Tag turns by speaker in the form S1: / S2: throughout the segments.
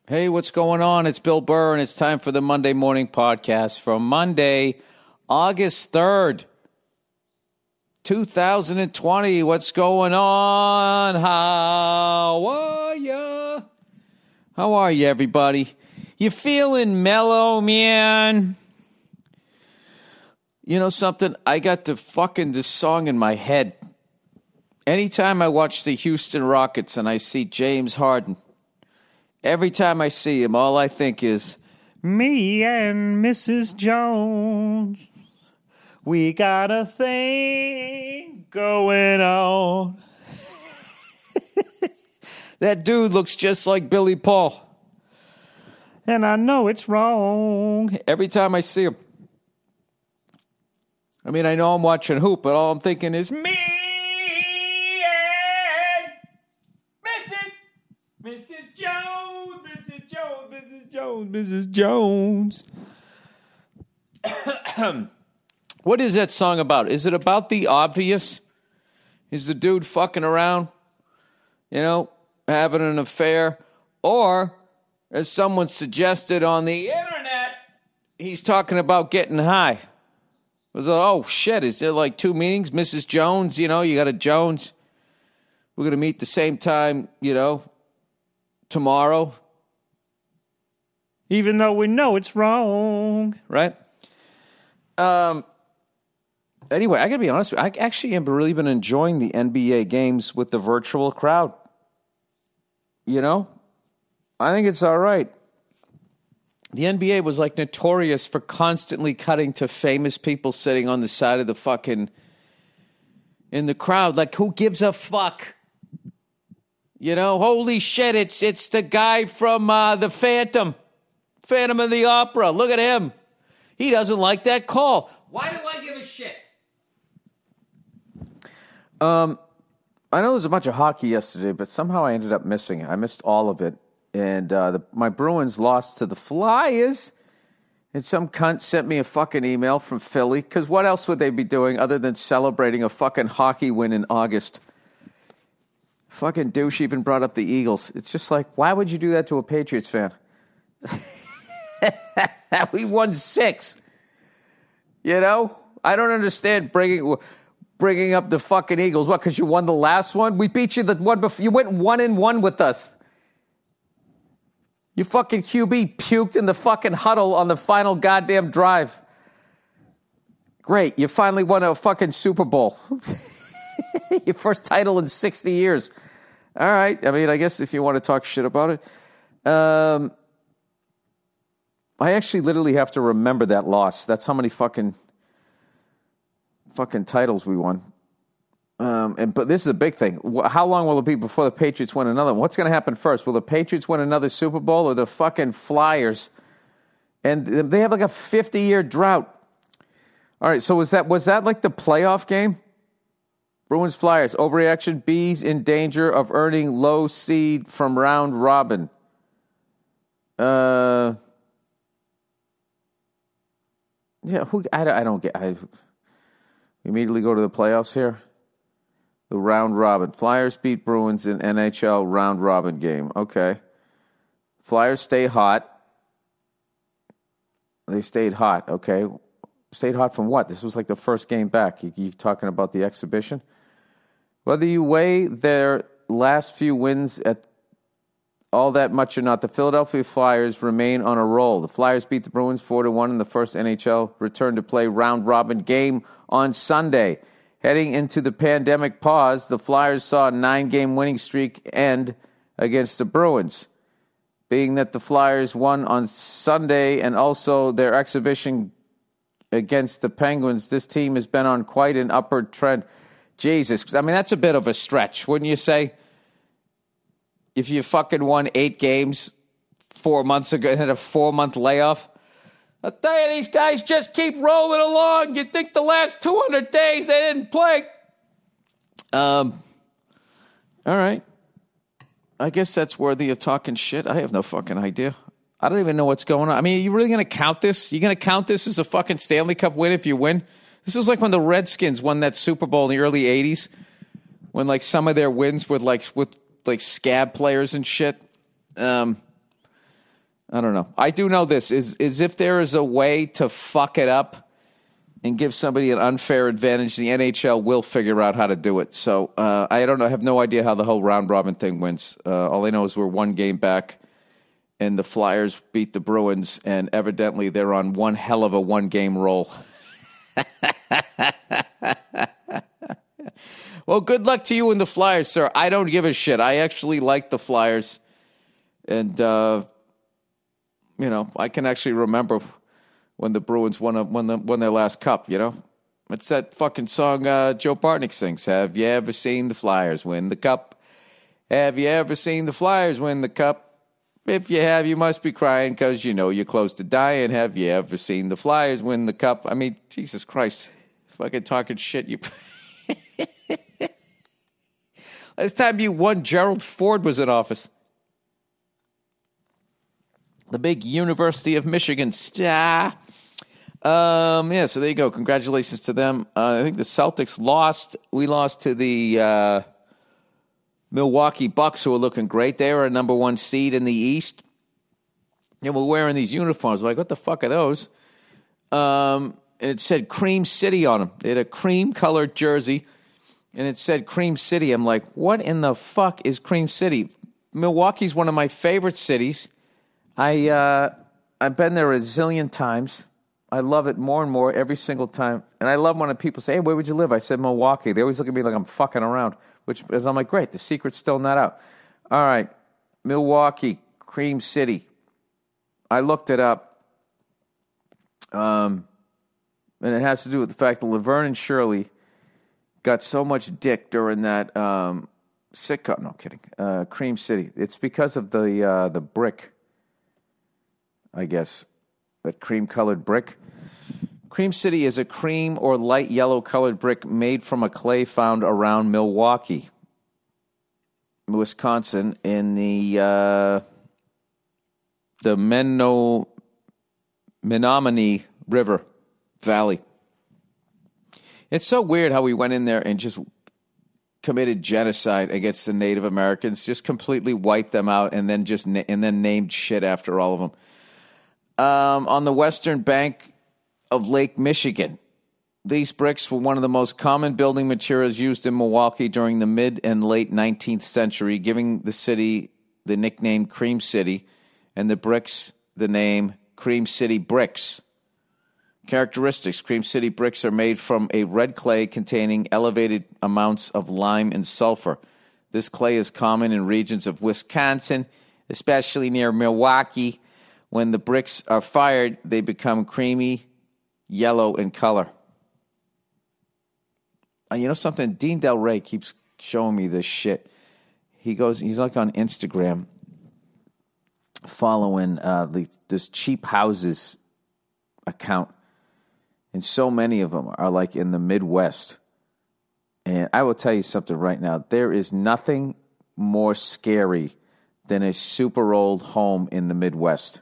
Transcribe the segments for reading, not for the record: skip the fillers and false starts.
S1: Hey, what's going on? It's Bill Burr, and it's time for the Monday Morning Podcast for Monday, August 3rd, 2020. What's going on? How are ya? How are you, everybody? You feeling mellow, man? You know something? I got this song in my head. Anytime I watch the Houston Rockets and I see James Harden, every time I see him, all I think is, me and Mrs. Jones, we got a thing going on. That dude looks just like Billy Paul. And I know it's wrong every time I see him. I mean, I know I'm watching Hoop, but all I'm thinking is, me and Mrs. Jones, Mrs. Jones, Mrs. Jones, Mrs. Jones. What is that song about? Is it about the obvious? Is the dude fucking around, having an affair? Or, as someone suggested on the internet, he's talking about getting high. Oh, shit, is there like two meanings? Mrs. Jones, you got a Jones. We're going to meet the same time, tomorrow. Even though we know it's wrong, right? Anyway, I got to be honest with you. I actually have really been enjoying the NBA games with the virtual crowd. I think it's all right. The NBA was like notorious for constantly cutting to famous people sitting on the side of the in the crowd. Like, who gives a fuck? Holy shit, it's the guy from the Phantom of the Opera. Look at him. He doesn't like that call. Why do I give a shit? I know there was a bunch of hockey yesterday, but somehow I ended up missing it. I missed all of it. And my Bruins lost to the Flyers. And some cunt sent me a fucking email from Philly. Because what else would they be doing other than celebrating a fucking hockey win in August? Fucking douche even brought up the Eagles. It's just like, why would you do that to a Patriots fan? We won 6. I don't understand bringing up the fucking Eagles. What, because you won the last one? We beat you the one before. You went 1-1 with us. You fucking QB puked in the fucking huddle on the final goddamn drive. Great, you finally won a fucking Super Bowl. Your first title in 60 years. All right, I mean, I guess if you want to talk shit about it. I actually literally have to remember that loss. That's how many fucking titles we won. But this is a big thing. How long will it be before the Patriots win another one? What's going to happen first? Will the Patriots win another Super Bowl or the fucking Flyers? And they have like a 50-year drought. All right, so was that like the playoff game? Bruins Flyers, overreaction. Bees in danger of earning low seed from round robin. Yeah, I don't get. We immediately go to the playoffs here. The round robin. Flyers beat Bruins in NHL round robin game. Okay. Flyers stay hot. They stayed hot. Okay. Stayed hot from what? This was like the first game back. You talking about the exhibition? Whether you weigh their last few wins at all that much or not, the Philadelphia Flyers remain on a roll. The Flyers beat the Bruins 4-1 in the first NHL return to play round robin game on Sunday. Heading into the pandemic pause, the Flyers saw a 9-game winning streak end against the Bruins. Being that the Flyers won on Sunday and also their exhibition against the Penguins, this team has been on quite an upward trend. Jesus, I mean, that's a bit of a stretch, wouldn't you say? If you fucking won 8 games 4 months ago and had a 4-month layoff. I tell you, these guys just keep rolling along. You think the last 200 days they didn't play? All right. I guess that's worthy of talking shit. I have no fucking idea. I don't even know what's going on. I mean, are you really going to count this? You going to count this as a fucking Stanley Cup win if you win? This was like when the Redskins won that Super Bowl in the early 80s, when like some of their wins with scab players and shit. I don't know. I do know this is if there is a way to fuck it up and give somebody an unfair advantage, the NHL will figure out how to do it. So I don't know. I have no idea how the whole round robin thing wins. All I know is we're one game back, and the Flyers beat the Bruins, and evidently they're on one hell of a one-game roll. Well, good luck to you and the Flyers, sir. I don't give a shit. I actually like the Flyers, and I can actually remember when the Bruins won their last cup, It's that fucking song Joe Bartnick sings. Have you ever seen the Flyers win the cup? Have you ever seen the Flyers win the cup? If you have, you must be crying because you're close to dying. Have you ever seen the Flyers win the cup? I mean, Jesus Christ. Fucking talking shit. Last time you won, Gerald Ford was in office. The big University of Michigan star. So there you go. Congratulations to them. I think the Celtics lost. We lost to the Milwaukee Bucks, who are looking great. They were a number one seed in the East. And we're wearing these uniforms. I'm like, what the fuck are those? And it said Cream City on them. They had a cream-colored jersey, and it said Cream City. I'm like, what in the fuck is Cream City? Milwaukee's one of my favorite cities. I've been there a zillion times. I love it more and more every single time. And I love when people say, hey, where would you live? I said Milwaukee. They always look at me like I'm fucking around, which is, I'm like, great, the secret's still not out. All right, Milwaukee, Cream City. I looked it up. And it has to do with the fact that Laverne and Shirley got so much dick during that sitcom. No kidding. Cream City. It's because of the brick, I guess. That cream-colored brick. Cream City is a cream or light yellow-colored brick made from a clay found around Milwaukee, Wisconsin, in the Menominee River Valley. It's so weird how we went in there and just committed genocide against the Native Americans, just completely wiped them out, and then named shit after all of them. On the western bank of Lake Michigan, these bricks were one of the most common building materials used in Milwaukee during the mid and late 19th century, giving the city the nickname Cream City, and the bricks the name Cream City bricks. Characteristics: Cream City bricks are made from a red clay containing elevated amounts of lime and sulfur. This clay is common in regions of Wisconsin, especially near Milwaukee. When the bricks are fired, they become creamy yellow in color. You know something? Dean Del Rey keeps showing me this shit. He's like on Instagram following this cheap houses account. And so many of them are like in the Midwest. And I will tell you something right now. There is nothing more scary than a super old home in the Midwest.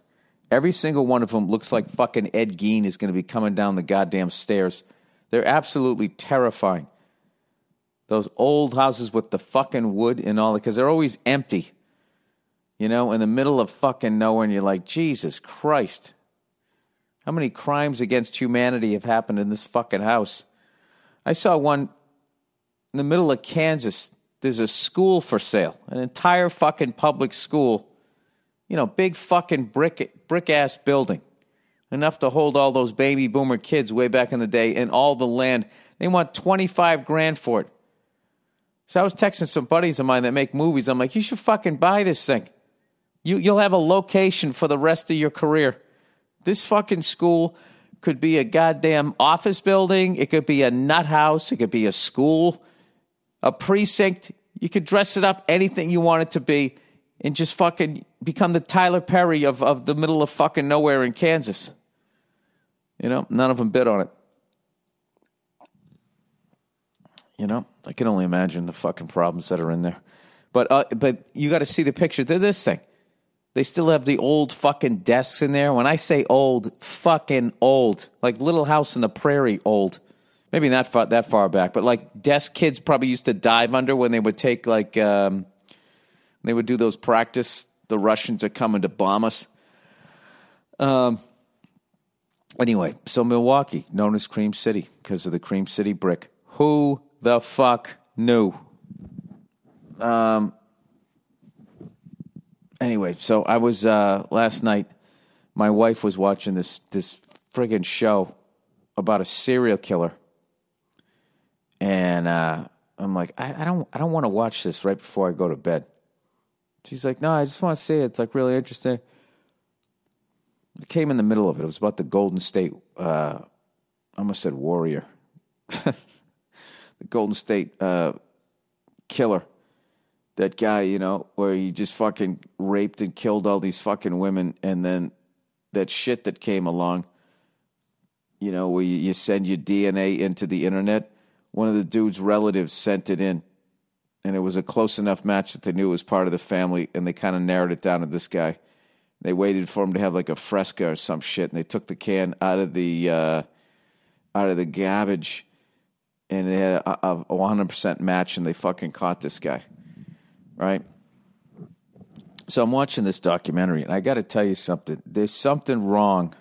S1: Every single one of them looks like fucking Ed Gein is going to be coming down the goddamn stairs. They're absolutely terrifying. Those old houses with the fucking wood and all that, because they're always empty. In the middle of fucking nowhere, and you're like, Jesus Christ. How many crimes against humanity have happened in this fucking house? I saw one in the middle of Kansas. There's a school for sale, an entire fucking public school. Big fucking brick-ass building. Enough to hold all those baby boomer kids way back in the day and all the land. They want $25,000 for it. So I was texting some buddies of mine that make movies. I'm like, you should fucking buy this thing. You'll have a location for the rest of your career. This fucking school could be a goddamn office building. It could be a nut house. It could be a school, a precinct. You could dress it up anything you want it to be and just fucking become the Tyler Perry of the middle of fucking nowhere in Kansas. None of them bid on it. I can only imagine the fucking problems that are in there. But you got to see the picture. They're this thing. They still have the old fucking desks in there. When I say old, fucking old. Like Little House on the Prairie old. Maybe not that far back, but like desk kids probably used to dive under when they would take they would do those practice. The Russians are coming to bomb us. Anyway, so Milwaukee, known as Cream City because of the Cream City brick. Who the fuck knew? Anyway, so I was last night. My wife was watching this friggin' show about a serial killer, and I'm like, I don't want to watch this right before I go to bed. She's like, no, I just want to see it. It's like really interesting. It came in the middle of it. It was about the Golden State. I almost said warrior. The Golden State killer. That guy, you know, where he just fucking raped and killed all these fucking women, and then that shit that came along, you know, where you send your DNA into the internet. One of the dude's relatives sent it in, and it was a close enough match that they knew it was part of the family, and they kind of narrowed it down to this guy. They waited for him to have like a Fresca or some shit, and they took the can out of the garbage, and they had a 100% match, and they fucking caught this guy. Right? So I'm watching this documentary, and I got to tell you something. There's something wrong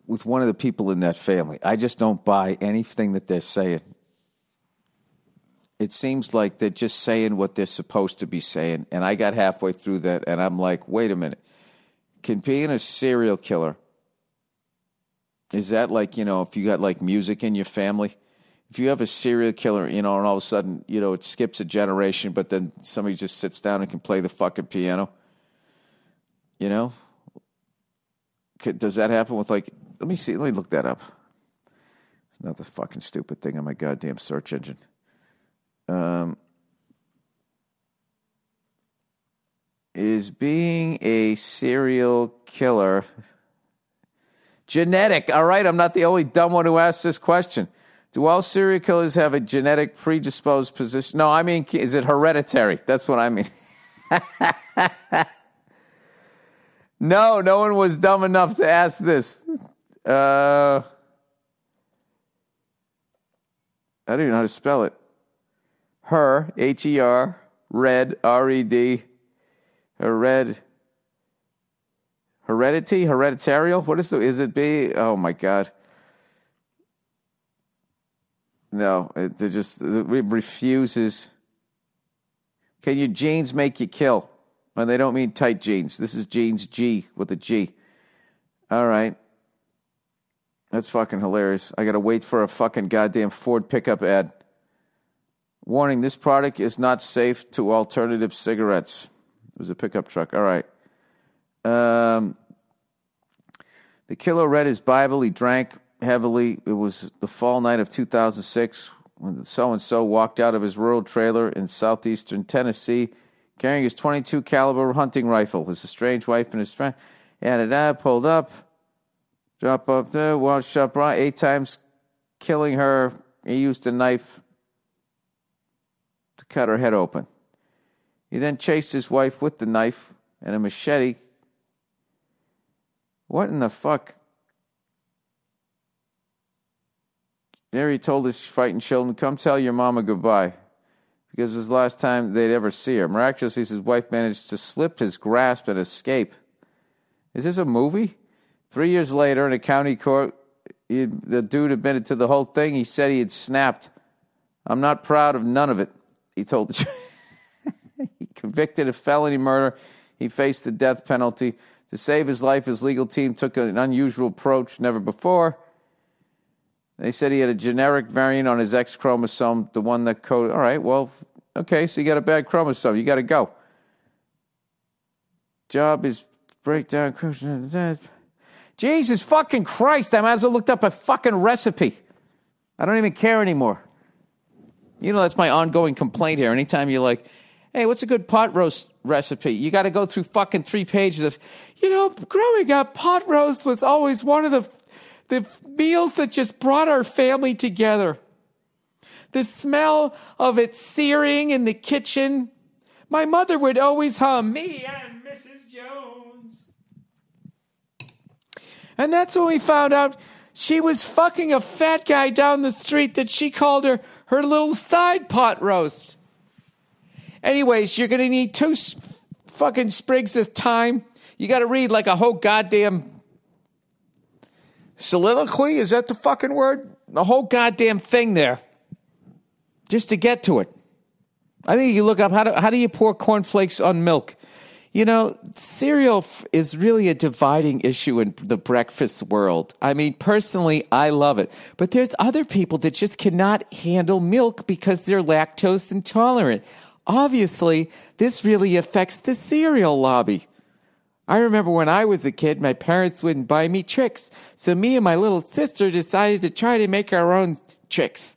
S1: with one of the people in that family. I just don't buy anything that they're saying. It seems like they're just saying what they're supposed to be saying, and I got halfway through that, and I'm like, wait a minute. Can being a serial killer, is that like, you know, if you got like music in your family? If you have a serial killer, you know, and all of a sudden, you know, it skips a generation, but then somebody just sits down and can play the fucking piano, you know? Does that happen with like, let me look that up. Another fucking stupid thing on my goddamn search engine. Is being a serial killer genetic? All right, I'm not the only dumb one who asked this question. Do all serial killers have a genetic predisposed position? No, I mean, is it hereditary? That's what I mean. No one was dumb enough to ask this. I don't even know how to spell it. H-E-R, red, R-E-D, hereditarial? What is it be? Oh, my God. No, it refuses. Can your genes make you kill? And they don't mean tight jeans. This is jeans G with a G. All right. That's fucking hilarious. I got to wait for a fucking goddamn Ford pickup ad. Warning, this product is not safe to alternative cigarettes. It was a pickup truck. All right. The killer read his Bible. He drank heavily. It was the fall night of 2006 when so-and-so walked out of his rural trailer in southeastern Tennessee carrying his .22 caliber hunting rifle. His estranged wife and his friend added up, pulled up, drop up there, washed up, 8 times, killing her. He used a knife to cut her head open. He then chased his wife with the knife and a machete. What in the fuck? There he told his frightened children, come tell your mama goodbye, because it was the last time they'd ever see her. Miraculously, his wife managed to slip his grasp and escape. Is this a movie? 3 years later, in a county court, the dude admitted to the whole thing. He said he had snapped. I'm not proud of none of it, he told the jury. He convicted of felony murder. He faced the death penalty. To save his life, his legal team took an unusual approach, never before. They said he had a generic variant on his X chromosome, the one that coded. All right, well, okay, so you got a bad chromosome. You got to go. Job is breakdown. Jesus fucking Christ, I might as well looked up a fucking recipe. I don't even care anymore. You know, that's my ongoing complaint here. Anytime you're like, hey, what's a good pot roast recipe? You got to go through fucking 3 pages of, growing up, pot roast was always one of the meals that just brought our family together. The smell of it searing in the kitchen. My mother would always hum, me and Mrs. Jones. And that's when we found out she was fucking a fat guy down the street that she called her little side pot roast. Anyways, you're going to need 2 fucking sprigs of thyme. You got to read like a whole goddamn soliloquy. Is that the fucking word? The whole goddamn thing there. Just to get to it. I think you look up, how do you pour cornflakes on milk? You know, cereal is really a dividing issue in the breakfast world. I mean, personally, I love it. But there's other people that just cannot handle milk because they're lactose intolerant. Obviously, this really affects the cereal lobby. I remember when I was a kid, my parents wouldn't buy me Trix. So me and my little sister decided to try to make our own Trix.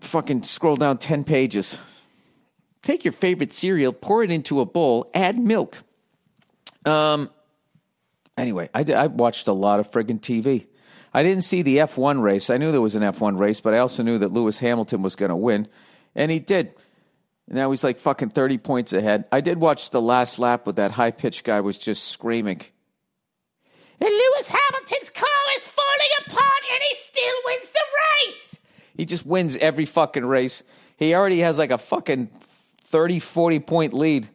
S1: Fucking scroll down 10 pages. Take your favorite cereal, pour it into a bowl, add milk. Anyway, I watched a lot of friggin' TV. I didn't see the F1 race. I knew there was an F1 race, but I also knew that Lewis Hamilton was going to win. And he did. And now he's like fucking 30 points ahead. I did watch the last lap, but that high-pitched guy was just screaming. And Lewis Hamilton's car is falling apart, and he still wins the race. He just wins every fucking race. He already has like a fucking 30, 40-point lead.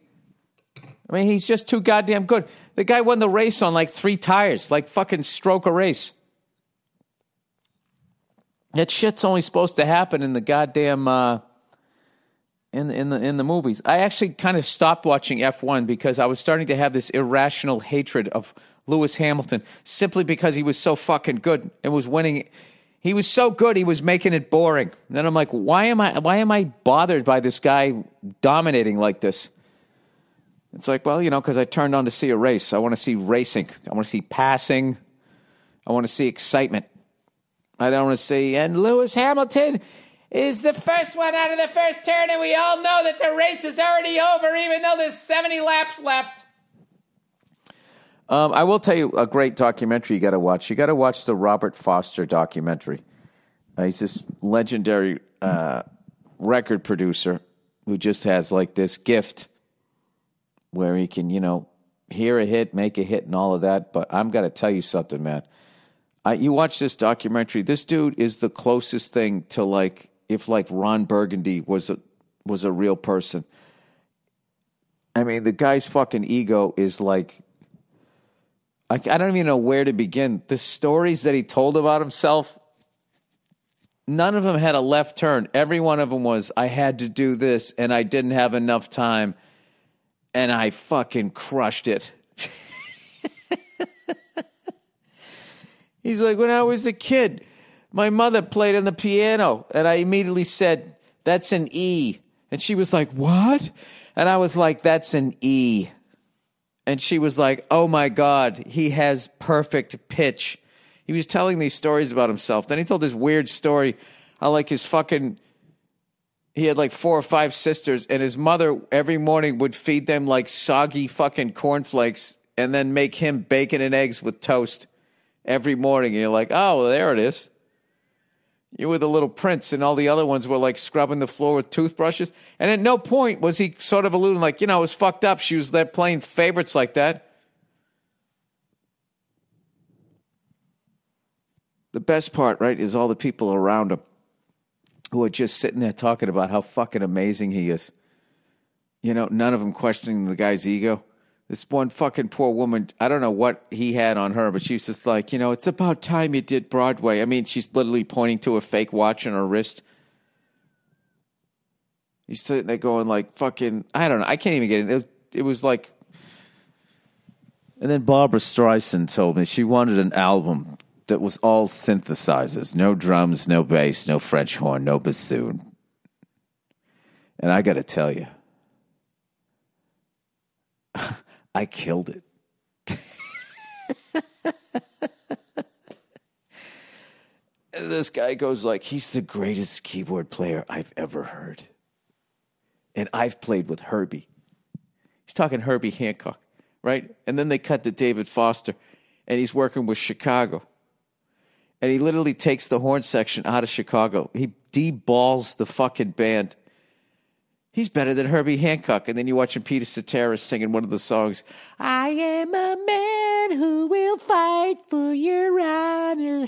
S1: I mean, he's just too goddamn good. The guy won the race on like 3 tires, like fucking stroke a race. That shit's only supposed to happen in the goddamn in the movies. I actually kind of stopped watching F1 because I was starting to have this irrational hatred of Lewis Hamilton simply because he was so fucking good and was winning. He was so good, he was making it boring. And then I'm like, why am I bothered by this guy dominating like this? It's like, well, you know, because I turned on to see a race. I want to see racing. I want to see passing. I want to see excitement. I don't want to see, and Lewis Hamilton is the first one out of the first turn, and we all know that the race is already over, even though there's 70 laps left. I will tell you a great documentary you got to watch. You got to watch the Robert Foster documentary. He's this legendary record producer who just has like this gift where he can, you know, hear a hit, make a hit, and all of that. But I'm got to tell you something, man. You watch this documentary. This dude is the closest thing to like if like Ron Burgundy was a real person. I mean, the guy's fucking ego is like, I don't even know where to begin. The stories that he told about himself, none of them had a left turn. Every one of them was, I had to do this and I didn't have enough time and I fucking crushed it. He's like, when I was a kid, my mother played on the piano and I immediately said, that's an E. And she was like, what? And I was like, that's an E. And she was like, oh my God, he has perfect pitch. He was telling these stories about himself. Then he told this weird story how like he had like 4 or 5 sisters and his mother every morning would feed them like soggy fucking cornflakes and then make him bacon and eggs with toast every morning. And you're like, oh, well, there it is. You were the little prince, and all the other ones were like scrubbing the floor with toothbrushes. And at no point was he sort of alluding like, you know, it was fucked up. She was there playing favorites like that. The best part, right, is all the people around him who are just sitting there talking about how fucking amazing he is. You know, none of them questioning the guy's ego. This one fucking poor woman, I don't know what he had on her, but she's just like, you know, it's about time you did Broadway. I mean, she's literally pointing to a fake watch on her wrist. He's sitting there going like, fucking, I don't know. I can't even get it. It was like, and then Barbara Streisand told me she wanted an album that was all synthesizers. No drums, no bass, no French horn, no bassoon. And I got to tell you, I killed it. And this guy goes like, he's the greatest keyboard player I've ever heard. And I've played with Herbie. He's talking Herbie Hancock, right? And then they cut to David Foster, and he's working with Chicago. And he literally takes the horn section out of Chicago. He de-balls the fucking band. He's better than Herbie Hancock. And then you watch Peter Cetera singing one of the songs. I am a man who will fight for your honor.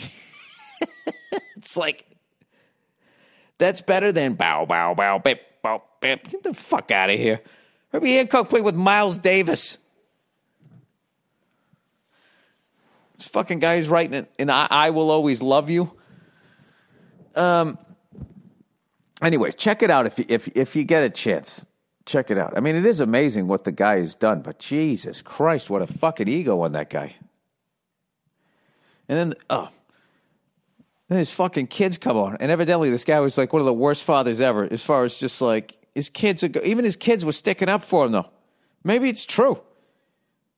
S1: It's like, that's better than bow, bow, bow, bip, bow, bip. Get the fuck out of here. Herbie Hancock played with Miles Davis. This fucking guy is writing it in I Will Always Love You. Anyways, check it out if you get a chance. Check it out. I mean, it is amazing what the guy has done, but Jesus Christ, what a fucking ego on that guy. And then his fucking kids come on. And evidently this guy was like one of the worst fathers ever as far as just like his kids, even his kids were sticking up for him though. Maybe it's true.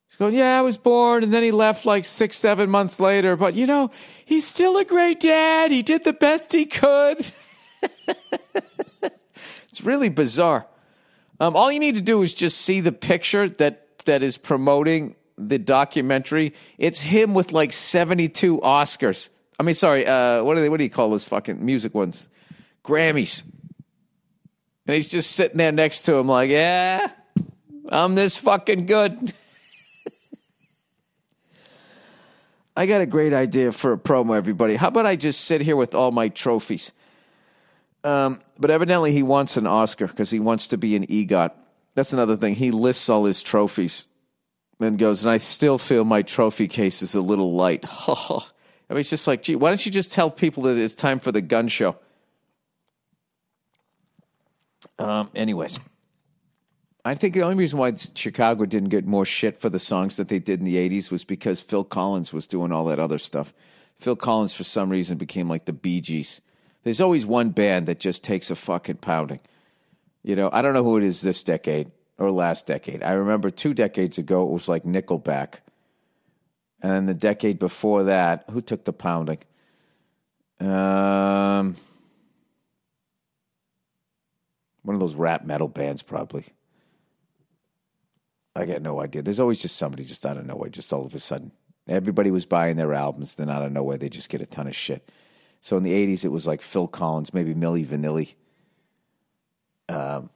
S1: He's going, yeah, I was born, and then he left like 6-7 months later, but you know, he's still a great dad. He did the best he could. It's really bizarre. All you need to do is just see the picture that is promoting the documentary. It's him with like 72 Oscars. I mean, sorry, what do you call those fucking music ones? Grammys. And he's just sitting there next to him like, yeah, I'm this fucking good. I got a great idea for a promo, everybody. How about I just sit here with all my trophies? But evidently he wants an Oscar because he wants to be an EGOT. That's another thing. He lists all his trophies and goes, and I still feel my trophy case is a little light. I mean, it's just like, gee, why don't you just tell people that it's time for the gun show? Anyways, I think the only reason why Chicago didn't get more shit for the songs that they did in the 80s was because Phil Collins was doing all that other stuff. Phil Collins, for some reason, became like the Bee Gees. There's always one band that just takes a fucking pounding. You know, I don't know who it is this decade or last decade. I remember 2 decades ago, it was like Nickelback. And then the decade before that, who took the pounding? One of those rap metal bands, probably. I got no idea. There's always just somebody just out of nowhere, just all of a sudden. Everybody was buying their albums, then out of nowhere, they just get a ton of shit. So in the 80s, it was like Phil Collins, maybe Milli Vanilli. In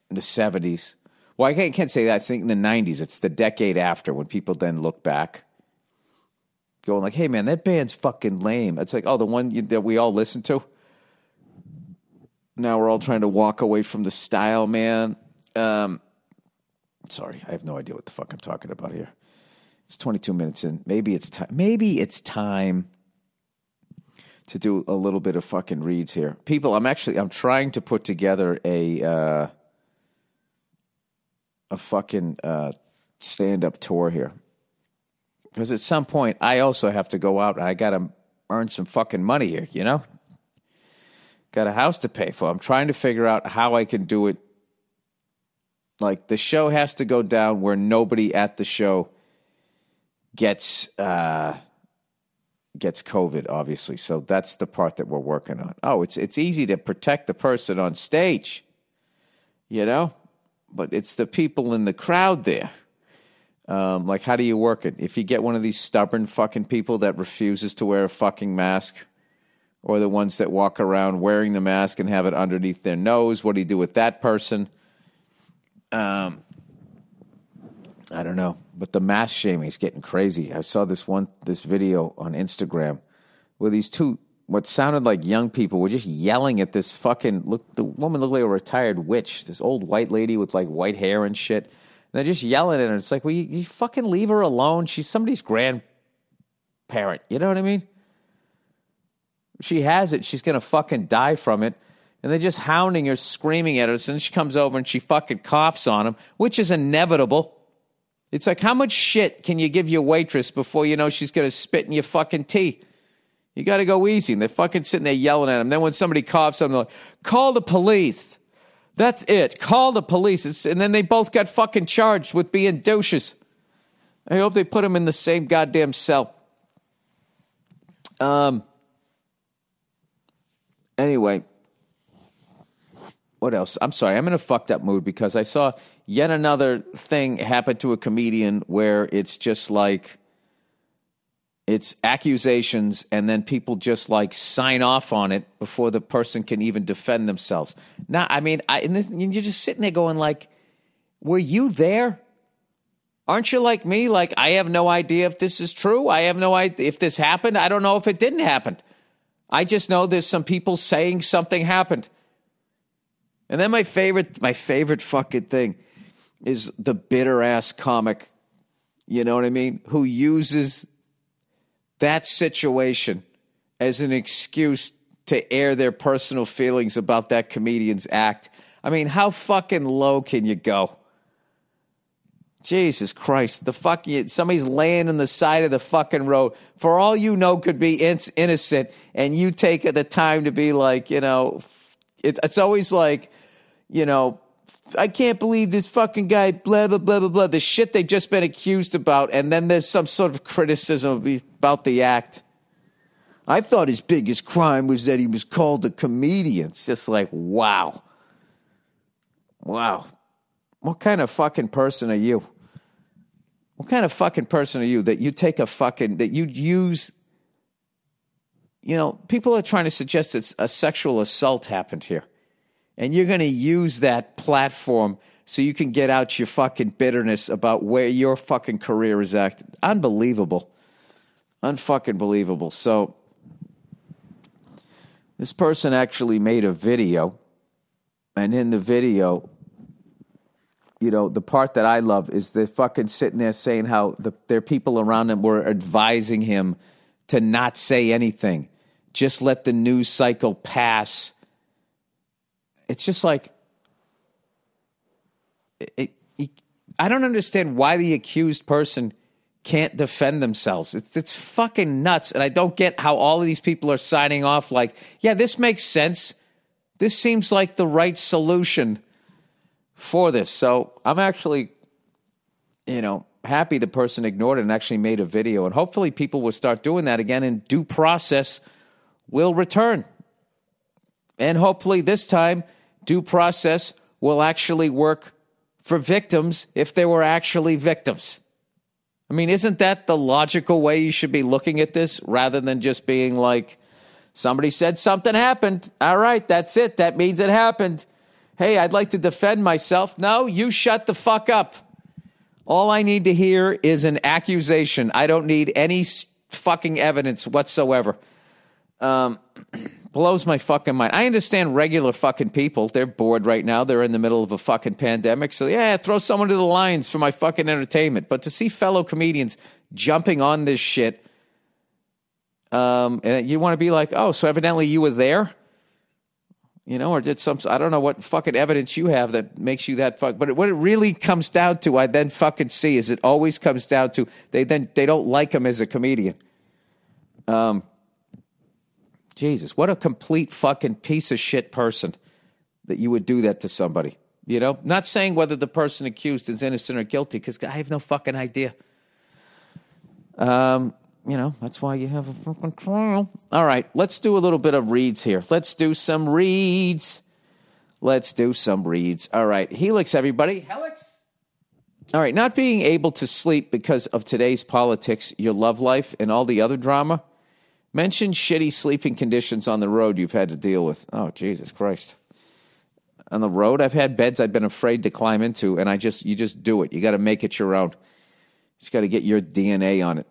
S1: the 70s. Well, I can't say that. I think in the 90s, it's the decade after when people then look back, going like, hey, man, that band's fucking lame. It's like, oh, the one that we all listen to? Now we're all trying to walk away from the style, man. Sorry, I have no idea what the fuck I'm talking about here. It's 22 minutes in. Maybe it's time to do a little bit of fucking reads here. People, I'm trying to put together a fucking stand-up tour here. Because at some point, I also have to go out and I got to earn some fucking money here, you know? Got a house to pay for. I'm trying to figure out how I can do it. Like, the show has to go down where nobody at the show gets COVID, obviously. So that's the part that we're working on. Oh, it's easy to protect the person on stage, you know? But it's the people in the crowd there. Like, how do you work it? If you get one of these stubborn fucking people that refuses to wear a fucking mask, or the ones that walk around wearing the mask and have it underneath their nose, what do you do with that person? I don't know. But the mask shaming is getting crazy. I saw this video on Instagram where these two, what sounded like young people, were just yelling at this fucking, the woman looked like a retired witch, this old white lady with like white hair and shit. And they're just yelling at her. It's like, well, you fucking leave her alone. She's somebody's grandparent. You know what I mean? She has it. She's going to fucking die from it. And they're just hounding her, screaming at her. So then she comes over and she fucking coughs on them, which is inevitable. It's like, how much shit can you give your waitress before you know she's going to spit in your fucking tea? You got to go easy. And they're fucking sitting there yelling at them. Then when somebody coughs on them, they're like, call the police. That's it. Call the police. And then they both got fucking charged with being douches. I hope they put them in the same goddamn cell. Anyway, what else? I'm sorry. I'm in a fucked up mood because I saw yet another thing happen to a comedian where it's just like, it's accusations and then people just like sign off on it before the person can even defend themselves. Now, I mean, and you're just sitting there going like, were you there? Aren't you like me? Like, I have no idea if this is true. I have no idea if this happened. I don't know if it didn't happen. I just know there's some people saying something happened. And then my favorite fucking thing is the bitter-ass comic, you know what I mean, who uses that situation as an excuse to air their personal feelings about that comedian's act. I mean, how fucking low can you go? Jesus Christ. Somebody's laying on the side of the fucking road. For all you know, could be innocent, and you take the time to be like, you know, it's always like, you know, I can't believe this fucking guy, blah, blah, blah, blah, blah. The shit they've just been accused about, and then there's some sort of criticism about the act. I thought his biggest crime was that he was called a comedian. It's just like, wow. Wow. What kind of fucking person are you? What kind of fucking person are you that you take that you'd use, you know, people are trying to suggest that a sexual assault happened here. And you're going to use that platform so you can get out your fucking bitterness about where your fucking career is at. Unbelievable. Unfucking believable. So, this person actually made a video, and in the video, you know, the part that I love is they're fucking sitting there saying how their people around him were advising him to not say anything. Just let the news cycle pass. It's just like, I don't understand why the accused person can't defend themselves. It's fucking nuts. And I don't get how all of these people are signing off like, yeah, this makes sense. This seems like the right solution for this. So I'm actually, you know, happy the person ignored it and actually made a video. And hopefully people will start doing that again, and due process will return. And hopefully this time, due process will actually work for victims if they were actually victims. I mean, isn't that the logical way you should be looking at this, rather than just being like, somebody said something happened. All right, that's it. That means it happened. Hey, I'd like to defend myself. No, you shut the fuck up. All I need to hear is an accusation. I don't need any fucking evidence whatsoever. Blows my fucking mind. I understand regular fucking people. They're bored right now. They're in the middle of a fucking pandemic. So, yeah, throw someone to the lions for my fucking entertainment. But to see fellow comedians jumping on this shit, and you want to be like, oh, so evidently you were there? You know, or did I don't know what fucking evidence you have that makes you that fuck. But what it really comes down to, I then fucking see, is it always comes down to they don't like him as a comedian. Jesus, what a complete fucking piece of shit person that you would do that to somebody. You know, not saying whether the person accused is innocent or guilty, because I have no fucking idea. You know, that's why you have a fucking trial. All right, let's do a little bit of reads here. Let's do some reads. All right, Helix, everybody. Helix. All right, not being able to sleep because of today's politics, your love life, and all the other drama. Mention shitty sleeping conditions on the road you've had to deal with. Oh, Jesus Christ. On the road, I've had beds I've been afraid to climb into, and you just do it. You got to make it your own. You just got to get your DNA on it.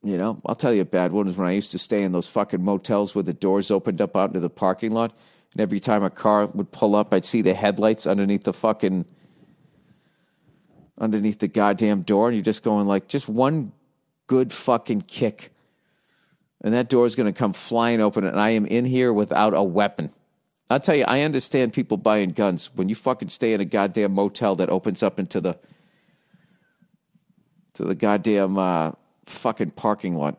S1: You know, I'll tell you a bad one was when I used to stay in those fucking motels where the doors opened up out into the parking lot, and every time a car would pull up, I'd see the headlights underneath the goddamn door, and you're just going like, just one good fucking kick, and that door is going to come flying open, and I am in here without a weapon. I'll tell you, I understand people buying guns. When you fucking stay in a goddamn motel that opens up into the goddamn fucking parking lot.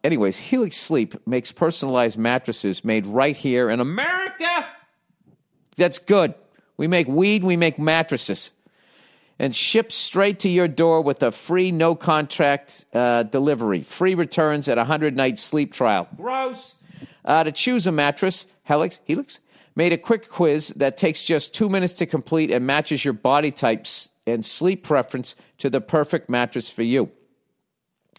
S1: Anyways, Helix Sleep makes personalized mattresses made right here in America. That's good. We make weed, we make mattresses. And ship straight to your door with a free no-contract delivery. Free returns at a 100-night sleep trial. Gross. To choose a mattress, Helix made a quick quiz that takes just 2 minutes to complete and matches your body types and sleep preference to the perfect mattress for you.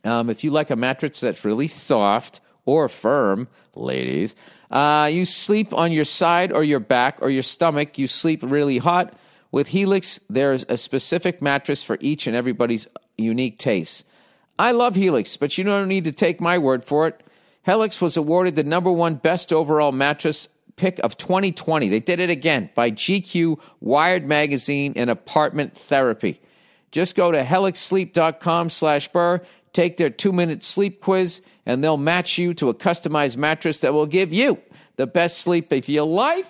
S1: If you like a mattress that's really soft or firm, ladies, you sleep on your side or your back or your stomach, you sleep really hot. With Helix, there's a specific mattress for each and everybody's unique taste. I love Helix, but you don't need to take my word for it. Helix was awarded the #1 best overall mattress pick of 2020. They did it again by GQ, Wired Magazine, and Apartment Therapy. Just go to helixsleep.com/Burr, take their 2-minute sleep quiz, and they'll match you to a customized mattress that will give you the best sleep of your life.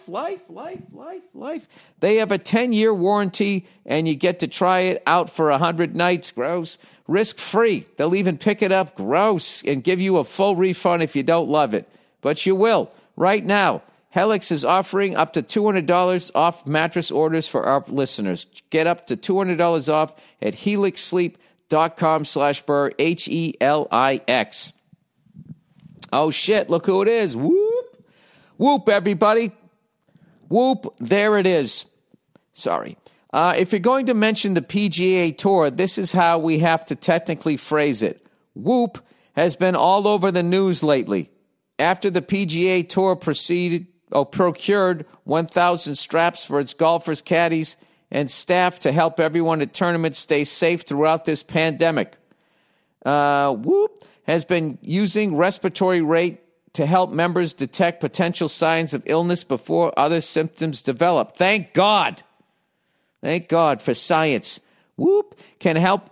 S1: They have a 10-year warranty, and you get to try it out for 100 nights. Gross. Risk-free. They'll even pick it up. Gross. And give you a full refund if you don't love it. But you will. Right now, Helix is offering up to $200 off mattress orders for our listeners. Get up to $200 off at helixsleep.com/Burr, HELIX. Oh, shit. Look who it is. Whoop. Whoop, everybody. Whoop. There it is. Sorry. If you're going to mention the PGA Tour, this is how we have to technically phrase it. Whoop has been all over the news lately. After the PGA Tour procured 1,000 straps for its golfers, caddies, and staff to help everyone at tournaments stay safe throughout this pandemic. Whoop has been using respiratory rate to help members detect potential signs of illness before other symptoms develop. Thank God. Thank God for science. Whoop can help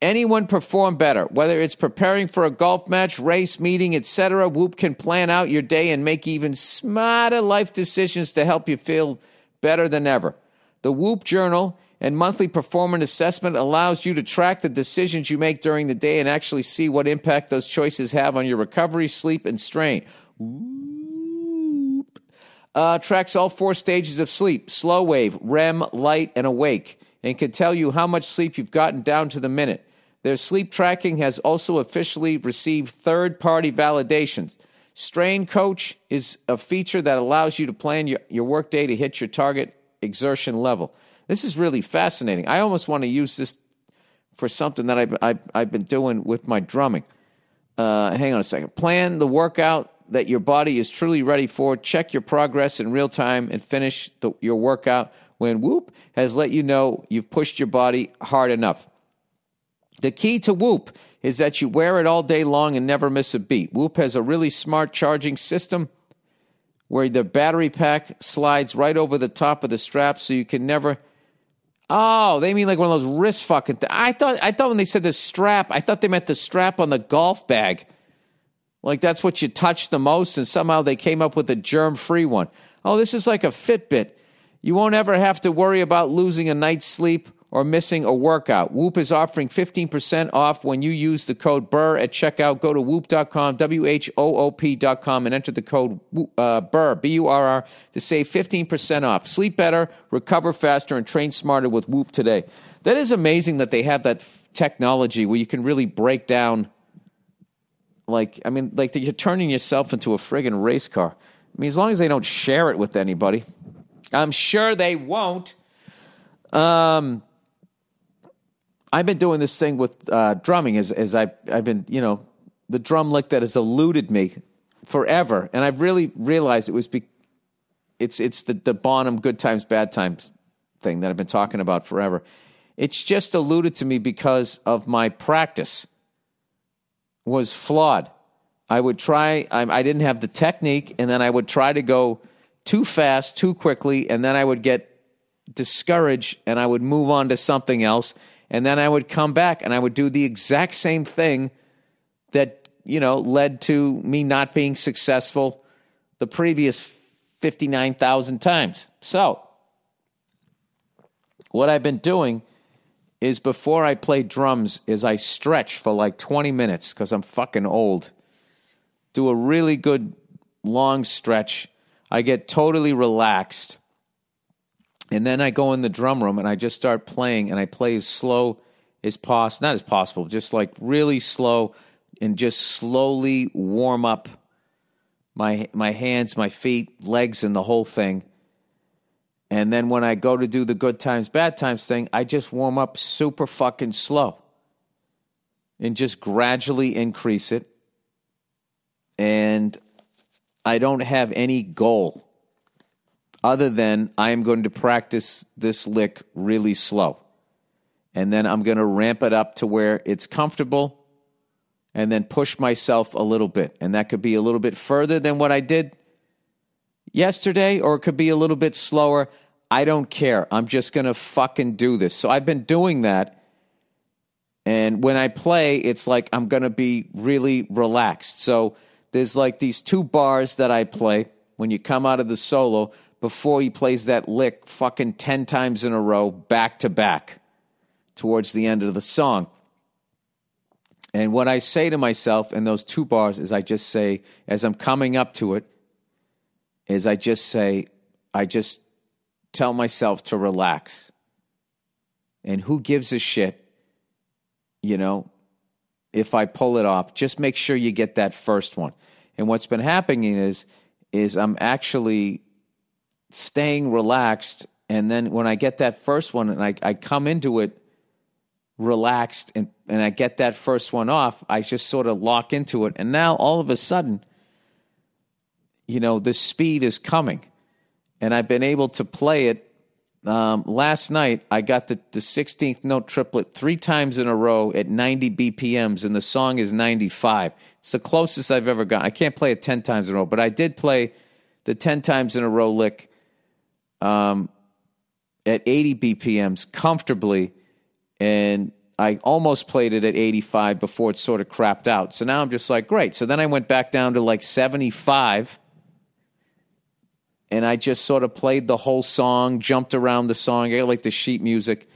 S1: anyone perform better, whether it's preparing for a golf match, race, meeting, etc. Whoop can plan out your day and make even smarter life decisions to help you feel better than ever. The Whoop Journal and monthly performance assessment allows you to track the decisions you make during the day and actually see what impact those choices have on your recovery, sleep, and strain. Whoop. Tracks all 4 stages of sleep: slow wave, REM, light, and awake, and can tell you how much sleep you've gotten down to the minute. Their sleep tracking has also officially received third-party validations. Strain Coach is a feature that allows you to plan your workday to hit your target exertion level. This is really fascinating. I almost want to use this for something that I've been doing with my drumming. Hang on a second. Plan the workout that your body is truly ready for. Check your progress in real time and finish your workout when Whoop has let you know you've pushed your body hard enough. The key to Whoop is that you wear it all day long and never miss a beat. Whoop has a really smart charging system where the battery pack slides right over the top of the strap so you can never... Oh, they mean like one of those wrist fucking... I thought when they said the strap, I thought they meant the strap on the golf bag. Like that's what you touch the most, and somehow they came up with a germ-free one. Oh, this is like a Fitbit. You won't ever have to worry about losing a night's sleep or missing a workout. Whoop is offering 15% off when you use the code BURR at checkout. Go to whoop.com, WHOOP.com, and enter the code BURR, B-U-R-R, to save 15% off. Sleep better, recover faster, and train smarter with Whoop today. That is amazing that they have that technology where you can really break down, like you're turning yourself into a friggin' race car. I mean, as long as they don't share it with anybody. I'm sure they won't. I've been doing this thing with drumming as I've been, the drum lick that has eluded me forever. And I've really realized it's the Bonham good times, bad times thing that I've been talking about forever. It's just eluded to me because of my practice was flawed. I would try, I didn't have the technique, and then I would try to go too fast, too quickly, and then I would get discouraged and I would move on to something else. And then I would come back and I would do the exact same thing that, led to me not being successful the previous 59,000 times. So what I've been doing is before I play drums is I stretch for like 20 minutes because I'm fucking old. Do a really good long stretch. I get totally relaxed. And then I go in the drum room and I just start playing, and I play as slow as possible. Not as possible, just like really slow, and just slowly warm up my hands, my feet, legs, and the whole thing. And then when I go to do the good times, bad times thing, I just warm up super fucking slow and just gradually increase it. And I don't have any goal other than I am going to practice this lick really slow. And then I'm going to ramp it up to where it's comfortable and then push myself a little bit. And that could be a little bit further than what I did, yesterday, or it could be a little bit slower. I don't care. I'm just going to fucking do this. So I've been doing that. And when I play, it's like I'm going to be really relaxed. So there's like these 2 bars that I play when you come out of the solo before he plays that lick fucking 10 times in a row, back to back, towards the end of the song. And what I say to myself in those 2 bars is I just say, as I'm coming up to it, is I just tell myself to relax. And who gives a shit, if I pull it off? Just make sure you get that first one. And what's been happening is I'm actually staying relaxed. And then when I get that first one and I come into it relaxed and I get that first one off, I just sort of lock into it. And now all of a sudden, the speed is coming. And I've been able to play it. Last night, I got the 16th note triplet 3 times in a row at 90 BPMs, and the song is 95. It's the closest I've ever gotten. I can't play it 10 times in a row, but I did play the 10 times in a row lick at 80 BPMs comfortably, and I almost played it at 85 before it sort of crapped out. So now I'm just like, great. So then I went back down to like 75, and I just sort of played the whole song, jumped around the song, I got like the sheet music,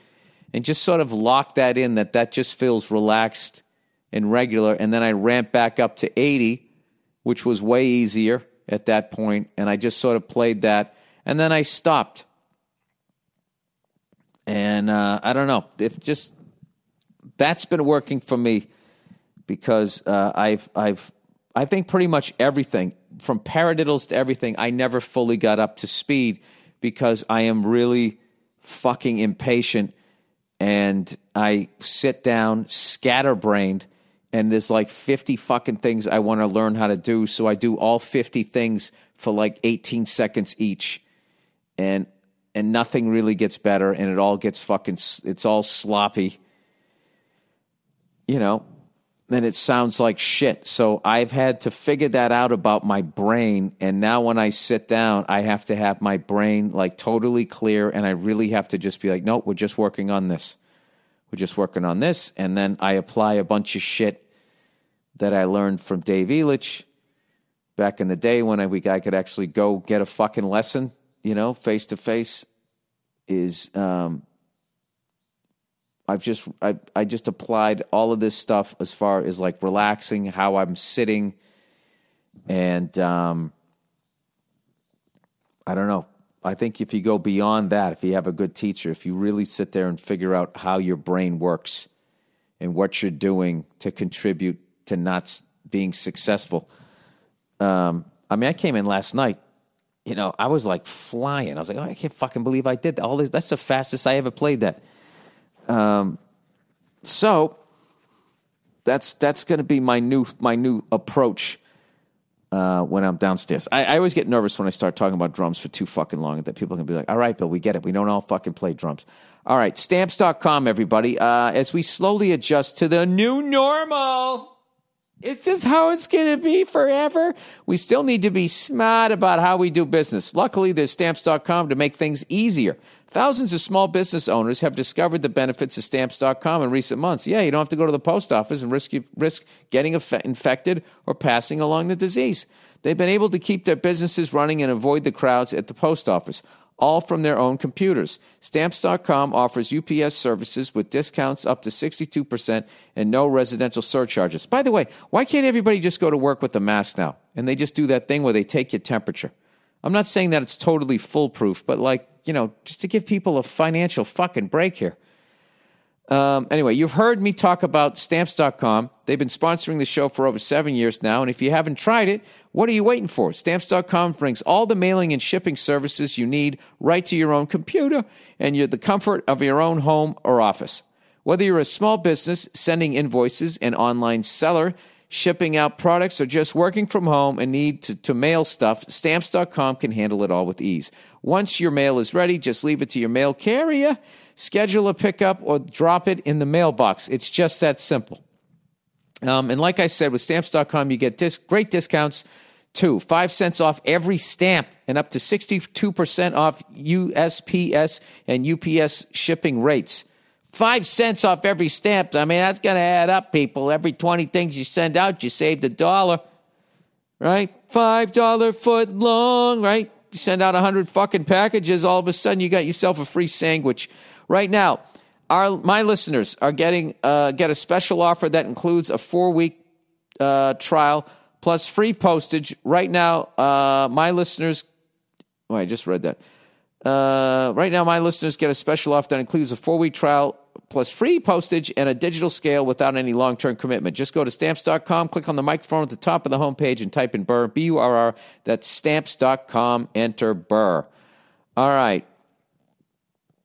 S1: and just sort of locked that in, that just feels relaxed and regular. And then I ramped back up to 80, which was way easier at that point, and I just sort of played that, and then I stopped. And I don't know, that's been working for me, because I think pretty much everything, from paradiddles to everything, I never fully got up to speed because I am really fucking impatient, and I sit down scatterbrained, and there's like 50 fucking things I want to learn how to do, so I do all 50 things for like 18 seconds each, and nothing really gets better, and it all gets it's all sloppy, then it sounds like shit. So I've had to figure that out about my brain, and now when I sit down, I have to have my brain like totally clear, and I really have to just be like, nope, we're just working on this. We're just working on this, and then I apply a bunch of shit that I learned from Dave Elitch back in the day when I could actually go get a fucking lesson, face to face. I just applied all of this stuff as far as like relaxing, how I'm sitting, and I don't know. I think if you go beyond that, if you have a good teacher, if you really sit there and figure out how your brain works and what you're doing to contribute to not being successful. I came in last night, I was like flying. I was like, I can't fucking believe I did all this. That's the fastest I ever played that. So that's going to be my new approach when I'm downstairs. I always get nervous when I start talking about drums for too fucking long, that people can be like, all right, Bill, we get it. We don't all fucking play drums. All right, Stamps.com, everybody. As we slowly adjust to the new normal, is this how it's going to be forever? We still need to be smart about how we do business. Luckily, there's Stamps.com to make things easier. Thousands of small business owners have discovered the benefits of Stamps.com in recent months. Yeah, you don't have to go to the post office and risk getting infected or passing along the disease. They've been able to keep their businesses running and avoid the crowds at the post office, all from their own computers. Stamps.com offers UPS services with discounts up to 62% and no residential surcharges. By the way, why can't everybody just go to work with a mask now? And they just do that thing where they take your temperature. I'm not saying that it's totally foolproof, but just to give people a financial fucking break here. Anyway, you've heard me talk about Stamps.com. They've been sponsoring the show for over 7 years now, and if you haven't tried it, what are you waiting for? Stamps.com brings all the mailing and shipping services you need right to your own computer and the comfort of your own home or office. Whether you're a small business sending invoices, an online seller, shipping out products, or just working from home and need to mail stuff, Stamps.com can handle it all with ease. Once your mail is ready, just leave it to your mail carrier, schedule a pickup, or drop it in the mailbox. It's just that simple. And like I said, with Stamps.com, you get great discounts Two, 5 cents off every stamp and up to 62% off USPS and UPS shipping rates. 5 cents off every stamp. I mean, that's going to add up, people. Every 20 things you send out, you saved $1, right? $5 foot long, right? You send out 100 fucking packages, all of a sudden you got yourself a free sandwich. Right now, my listeners are get a special offer that includes a 4-week trial plus free postage. Right now, my listeners... Oh, I just read that. Right now, my listeners get a special offer that includes a 4-week trial plus free postage and a digital scale without any long-term commitment. Just go to Stamps.com, click on the microphone at the top of the homepage, and type in Burr, B-U-R-R. That's Stamps.com, enter Burr. All right.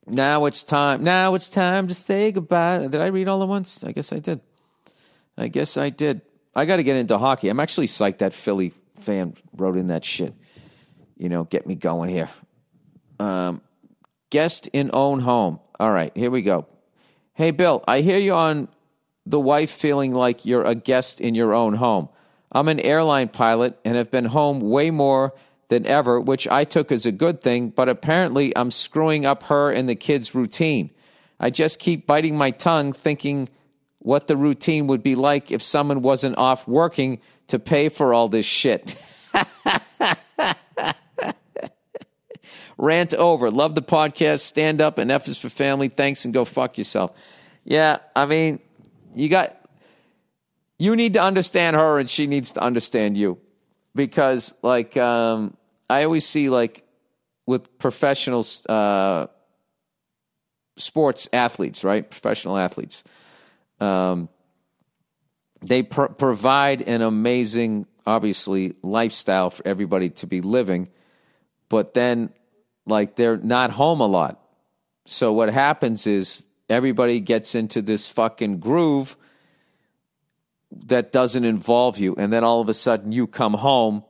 S1: Now it's time to say goodbye. Did I read all at once? I guess I did. I got to get into hockey. I'm actually psyched that Philly fan wrote in that shit. Get me going here. Guest in own home. All right, here we go. Hey, Bill, I hear you on the wife feeling like you're a guest in your own home. I'm an airline pilot and have been home way more than ever, which I took as a good thing, but apparently I'm screwing up her and the kids' routine. I just keep biting my tongue thinking what the routine would be like if someone wasn't off working to pay for all this shit. Rant over. Love the podcast. Stand up and F is for family. Thanks and go fuck yourself. Yeah, I mean, you need to understand her and she needs to understand you. Because, I always see, with professional sports athletes, right? Professional athletes. They provide an amazing, obviously, lifestyle for everybody to be living. But then, they're not home a lot. So what happens is everybody gets into this fucking groove that doesn't involve you. And then all of a sudden you come home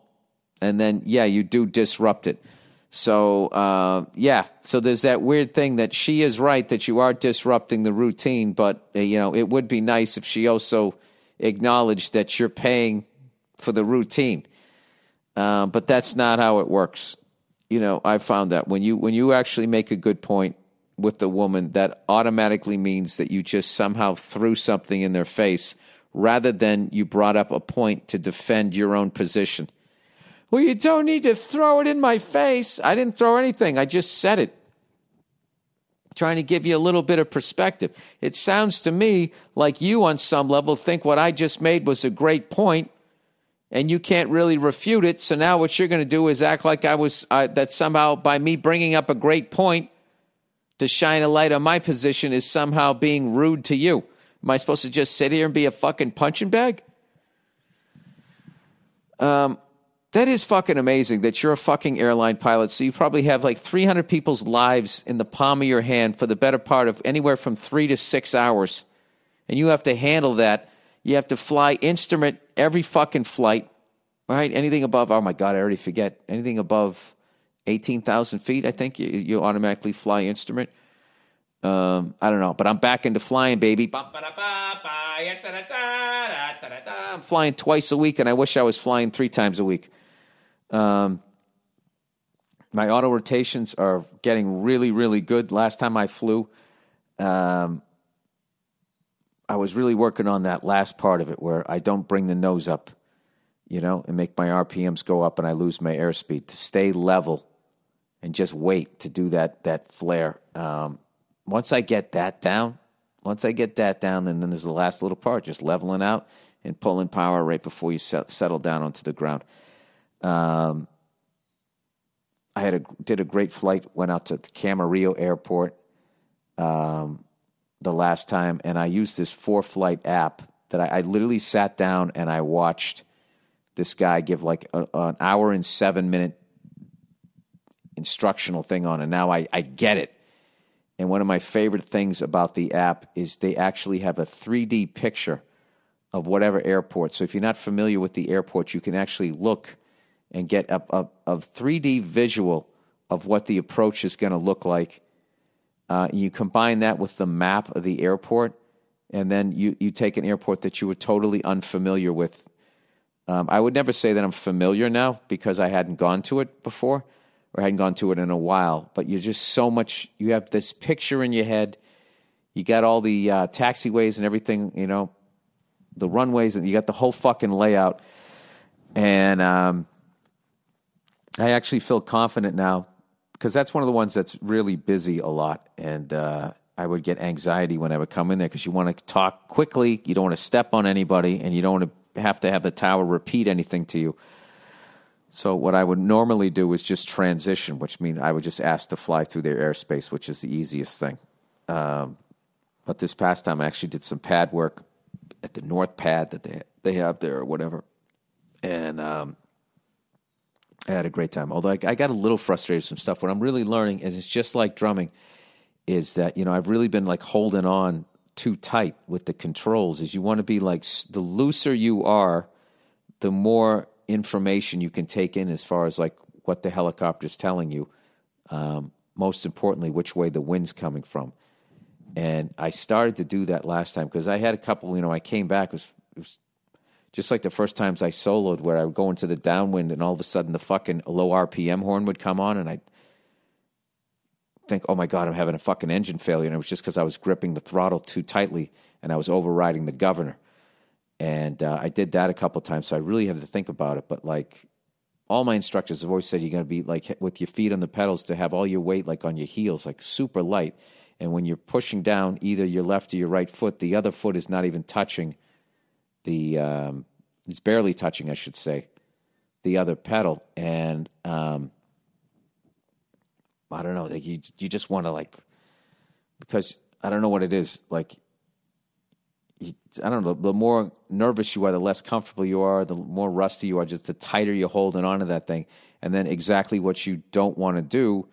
S1: and then, you do disrupt it. So, so there's that weird thing that she is right that you are disrupting the routine, but, it would be nice if she also acknowledged that you're paying for the routine. But that's not how it works. I found that when you actually make a good point with the woman, that automatically means that you just somehow threw something in their face rather than you brought up a point to defend your own position. Well, you don't need to throw it in my face. I didn't throw anything. I just said it. Trying to give you a little bit of perspective. It sounds to me like you on some level think what I just made was a great point and you can't really refute it. So now what you're going to do is act like that somehow by me bringing up a great point to shine a light on my position is somehow being rude to you. Am I supposed to just sit here and be a fucking punching bag? That is fucking amazing that you're a fucking airline pilot. So you probably have 300 people's lives in the palm of your hand for the better part of anywhere from 3 to 6 hours. And you have to handle that. You have to fly instrument every fucking flight, right? Anything above, oh my God, I already forget. Anything above 18,000 feet, I think you automatically fly instrument. I don't know, but I'm back into flying, baby. I'm flying twice a week, and I wish I was flying 3 times a week. My auto rotations are getting really, really good. Last time I flew, I was really working on that last part of it where I don't bring the nose up, and make my RPMs go up and I lose my airspeed, to stay level and just wait to do that flare. Once I get that down, then there's the last little part, just leveling out and pulling power right before you settle down onto the ground. I did a great flight, went out to Camarillo Airport the last time, and I used this 4Flight app that I literally sat down and I watched this guy give an hour and 7-minute instructional thing on, and now I get it. And one of my favorite things about the app is they actually have a 3D picture of whatever airport. So if you're not familiar with the airport, you can actually look and get a 3D visual of what the approach is going to look like. You combine that with the map of the airport, and then you take an airport that you were totally unfamiliar with, I would never say that I'm familiar now because I hadn't gone to it before or hadn't gone to it in a while. But you're just so much, you have this picture in your head. You got all the taxiways and everything, the runways, and you got the whole fucking layout. And I actually feel confident now because that's one of the ones that's really busy a lot. And I would get anxiety when I would come in there because you want to talk quickly. You don't want to step on anybody, and you don't want to have the tower repeat anything to you. So what I would normally do is just transition, which means I would just ask to fly through their airspace, which is the easiest thing. But this past time I actually did some pad work at the North Pad that they have there or whatever. And I had a great time. Although I got a little frustrated with some stuff. What I'm really learning is it's just like drumming is that, I've really been like holding on too tight with the controls. Is you want to be like, the looser you are, the more information you can take in as far as like what the helicopter's telling you. Most importantly, which way the wind's coming from. And I started to do that last time because I had a couple, I came back, it was just like the first times I soloed where I would go into the downwind and all of a sudden the fucking low RPM horn would come on and I'd think, oh my God, I'm having a fucking engine failure. And it was just because I was gripping the throttle too tightly and I was overriding the governor. And I did that a couple times, so I really had to think about it. But like all my instructors have always said, you're going to be like with your feet on the pedals to have all your weight like on your heels, like super light. And when you're pushing down either your left or your right foot, the other foot is not even touching it's barely touching, I should say, the other pedal. And I don't know, like you just want to like, because I don't know what it is, like, I don't know, the more nervous you are, the less comfortable you are, the more rusty you are, just the tighter you're holding onto that thing. And then exactly what you don't want to do,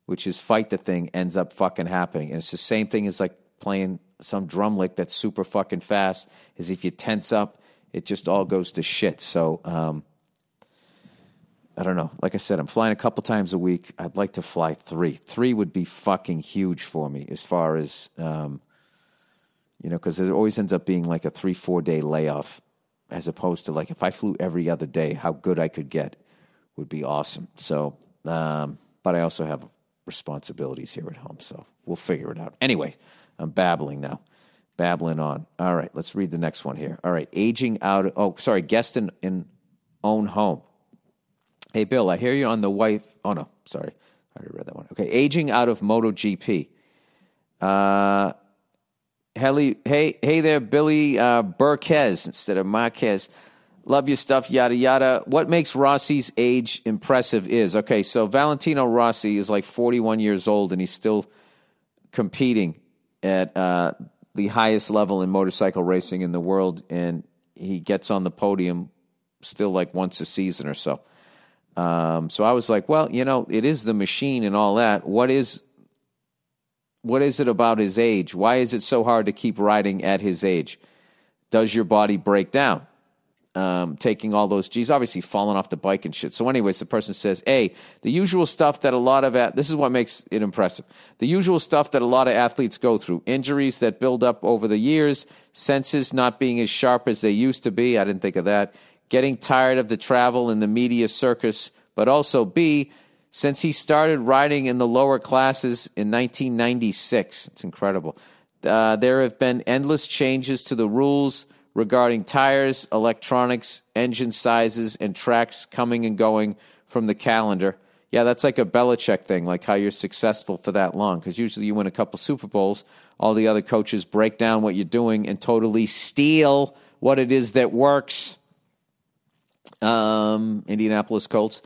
S1: which is fight the thing, ends up fucking happening. And it's the same thing as like playing some drum lick that's super fucking fast, is if you tense up, it just all goes to shit. So, I don't know. Like I said, I'm flying a couple times a week. I'd like to fly 3. 3 would be fucking huge for me as far as, because it always ends up being like a 3-4 day layoff as opposed to like if I flew every other day, how good I could get would be awesome. So, but I also have responsibilities here at home, so we'll figure it out. Anyway, I'm babbling now. Babbling on. All right, let's read the next one here. All right, guest in own home. Hey, Bill, I hear you on the wife. Oh, no, sorry. I already read that one. Okay, aging out of MotoGP. Hey there, Billy Burquez instead of Marquez. Love your stuff, yada, yada. What makes Rossi's age impressive is, okay, so Valentino Rossi is like 41 years old, and he's still competing at the highest level in motorcycle racing in the world, and he gets on the podium still like once a season or so. So I was like, well, it is the machine and all that. What is it about his age? Why is it so hard to keep riding at his age? Does your body break down? Taking all those G's, obviously falling off the bike and shit. So anyways, the person says, the usual stuff that a lot of, this is what makes it impressive. The usual stuff that a lot of athletes go through, injuries that build up over the years, senses not being as sharp as they used to be. I didn't think of that. Getting tired of the travel and the media circus, but also B, since he started riding in the lower classes in 1996, it's incredible. There have been endless changes to the rules regarding tires, electronics, engine sizes, and tracks coming and going from the calendar. Yeah, that's like a Belichick thing, like how you're successful for that long, because usually you win a couple Super Bowls, all the other coaches break down what you're doing and totally steal what it is that works. Indianapolis Colts.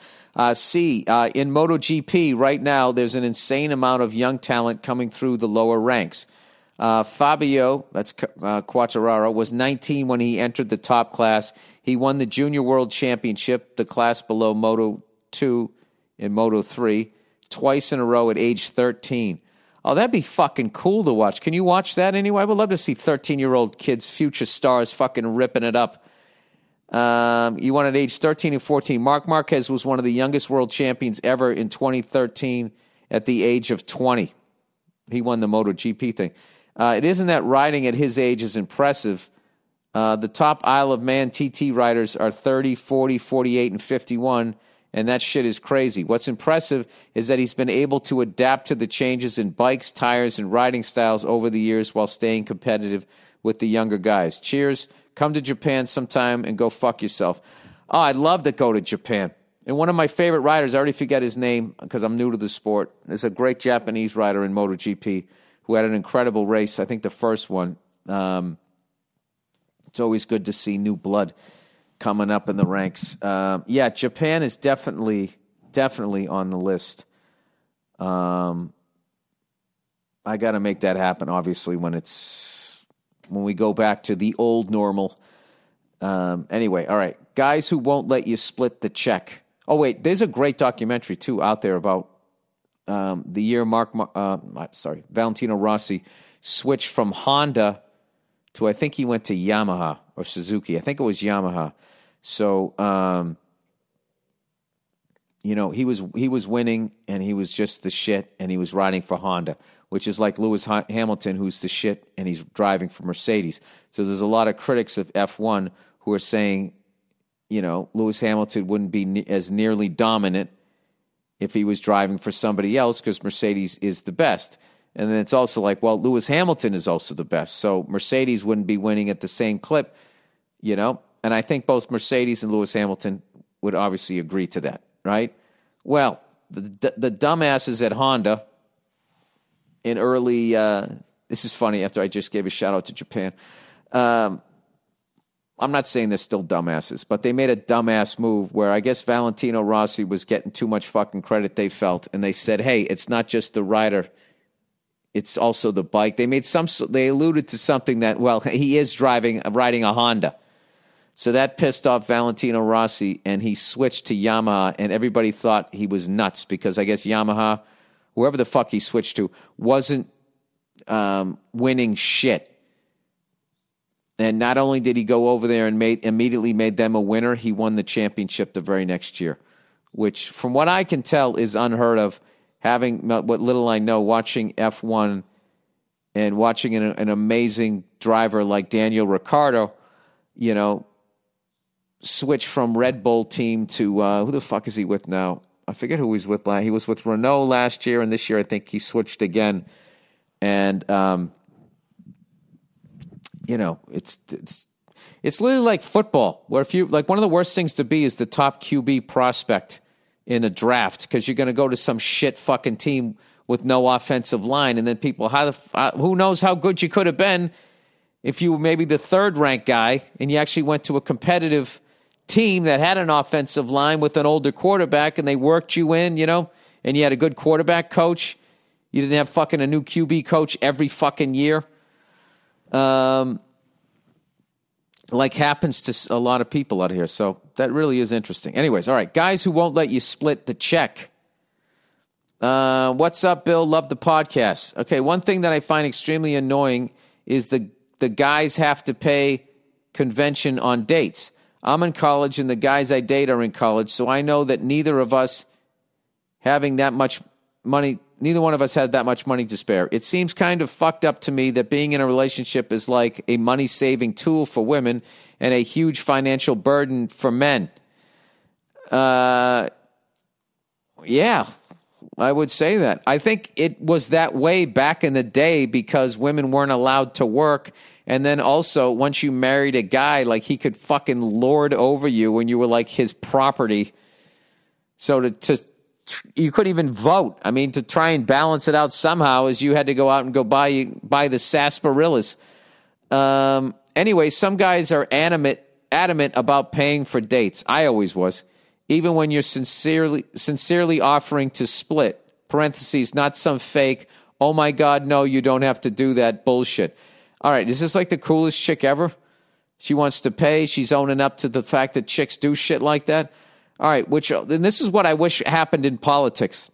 S1: C, in MotoGP right now, there's an insane amount of young talent coming through the lower ranks. Fabio, that's Quartararo, was 19 when he entered the top class. He won the Junior World Championship, the class below Moto 2 and Moto 3, twice in a row at age 13. Oh, that'd be fucking cool to watch. Can you watch that anyway? I would love to see 13-year-old kids, future stars, fucking ripping it up. He won at age 13 and 14. Marc Marquez was one of the youngest world champions ever in 2013 at the age of 20. He won the MotoGP thing. It isn't that riding at his age is impressive. The top Isle of Man TT riders are 30, 40, 48, and 51, and that shit is crazy. What's impressive is that he's been able to adapt to the changes in bikes, tires, and riding styles over the years while staying competitive with the younger guys. Cheers. Come to Japan sometime and go fuck yourself. Oh, I'd love to go to Japan. And one of my favorite riders, I already forget his name because I'm new to the sport, is a great Japanese rider in MotoGP who had an incredible race, I think the first one. It's always good to see new blood coming up in the ranks. Yeah, Japan is definitely on the list. I got to make that happen, obviously, when we go back to the old normal. Anyway, all right. Guys who won't let you split the check. Oh, wait, there's a great documentary, too, out there about the year Valentino Rossi switched from Honda to, I think he went to Yamaha or Suzuki. I think it was Yamaha. So, he was winning, and he was just the shit, and he was riding for Honda, which is like Lewis Hamilton, who's the shit, and he's driving for Mercedes. So there's a lot of critics of F1 who are saying, Lewis Hamilton wouldn't be as nearly dominant if he was driving for somebody else because Mercedes is the best. And then it's also like, well, Lewis Hamilton is also the best. So Mercedes wouldn't be winning at the same clip, And I think both Mercedes and Lewis Hamilton would obviously agree to that, right? Well, the dumbasses at Honda in early, this is funny after I just gave a shout out to Japan. I'm not saying they're still dumbasses, but they made a dumbass move where I guess Valentino Rossi was getting too much fucking credit, they felt, and they said, hey, it's not just the rider, it's also the bike. They alluded to something that, well, he is riding a Honda. So that pissed off Valentino Rossi, and he switched to Yamaha, and everybody thought he was nuts because I guess Yamaha, whoever the fuck he switched to, wasn't winning shit. And not only did he go over there and immediately made them a winner, he won the championship the very next year, which, from what I can tell, is unheard of. Having what little I know, watching F1 and watching an amazing driver like Daniel Ricciardo, switch from Red Bull team to who the fuck is he with now? I forget who he's with. He was with Renault last year, and this year I think he switched again. And it's literally like football, where if you like, one of the worst things to be is the top QB prospect in a draft because you're going to go to some shit fucking team with no offensive line, and then people, who knows how good you could have been if you were maybe the third ranked guy and you actually went to a competitive team that had an offensive line with an older quarterback and they worked you in, and you had a good quarterback coach. You didn't have fucking a new QB coach every fucking year. Like happens to a lot of people out here. So that really is interesting. Anyways, all right. Guys who won't let you split the check. What's up, Bill? Love the podcast. Okay, one thing that I find extremely annoying is the guys have to pay convention on dates. I'm in college and the guys I date are in college, so I know that neither one of us had that much money to spare. It seems kind of fucked up to me that being in a relationship is like a money-saving tool for women and a huge financial burden for men. Yeah, I would say that. I think it was that way back in the day because women weren't allowed to work. And then also, once you married a guy, like he could fucking lord over you when you were like his property. So you couldn't even vote. I mean, to try and balance it out somehow is you had to go out and go buy the sarsaparillas. Anyway, some guys are adamant about paying for dates. I always was. Even when you're sincerely offering to split, parentheses, not some fake, oh my God, no, you don't have to do that bullshit. All right, is this like the coolest chick ever? She wants to pay. She's owning up to the fact that chicks do shit like that. All right, and this is what I wish happened in politics.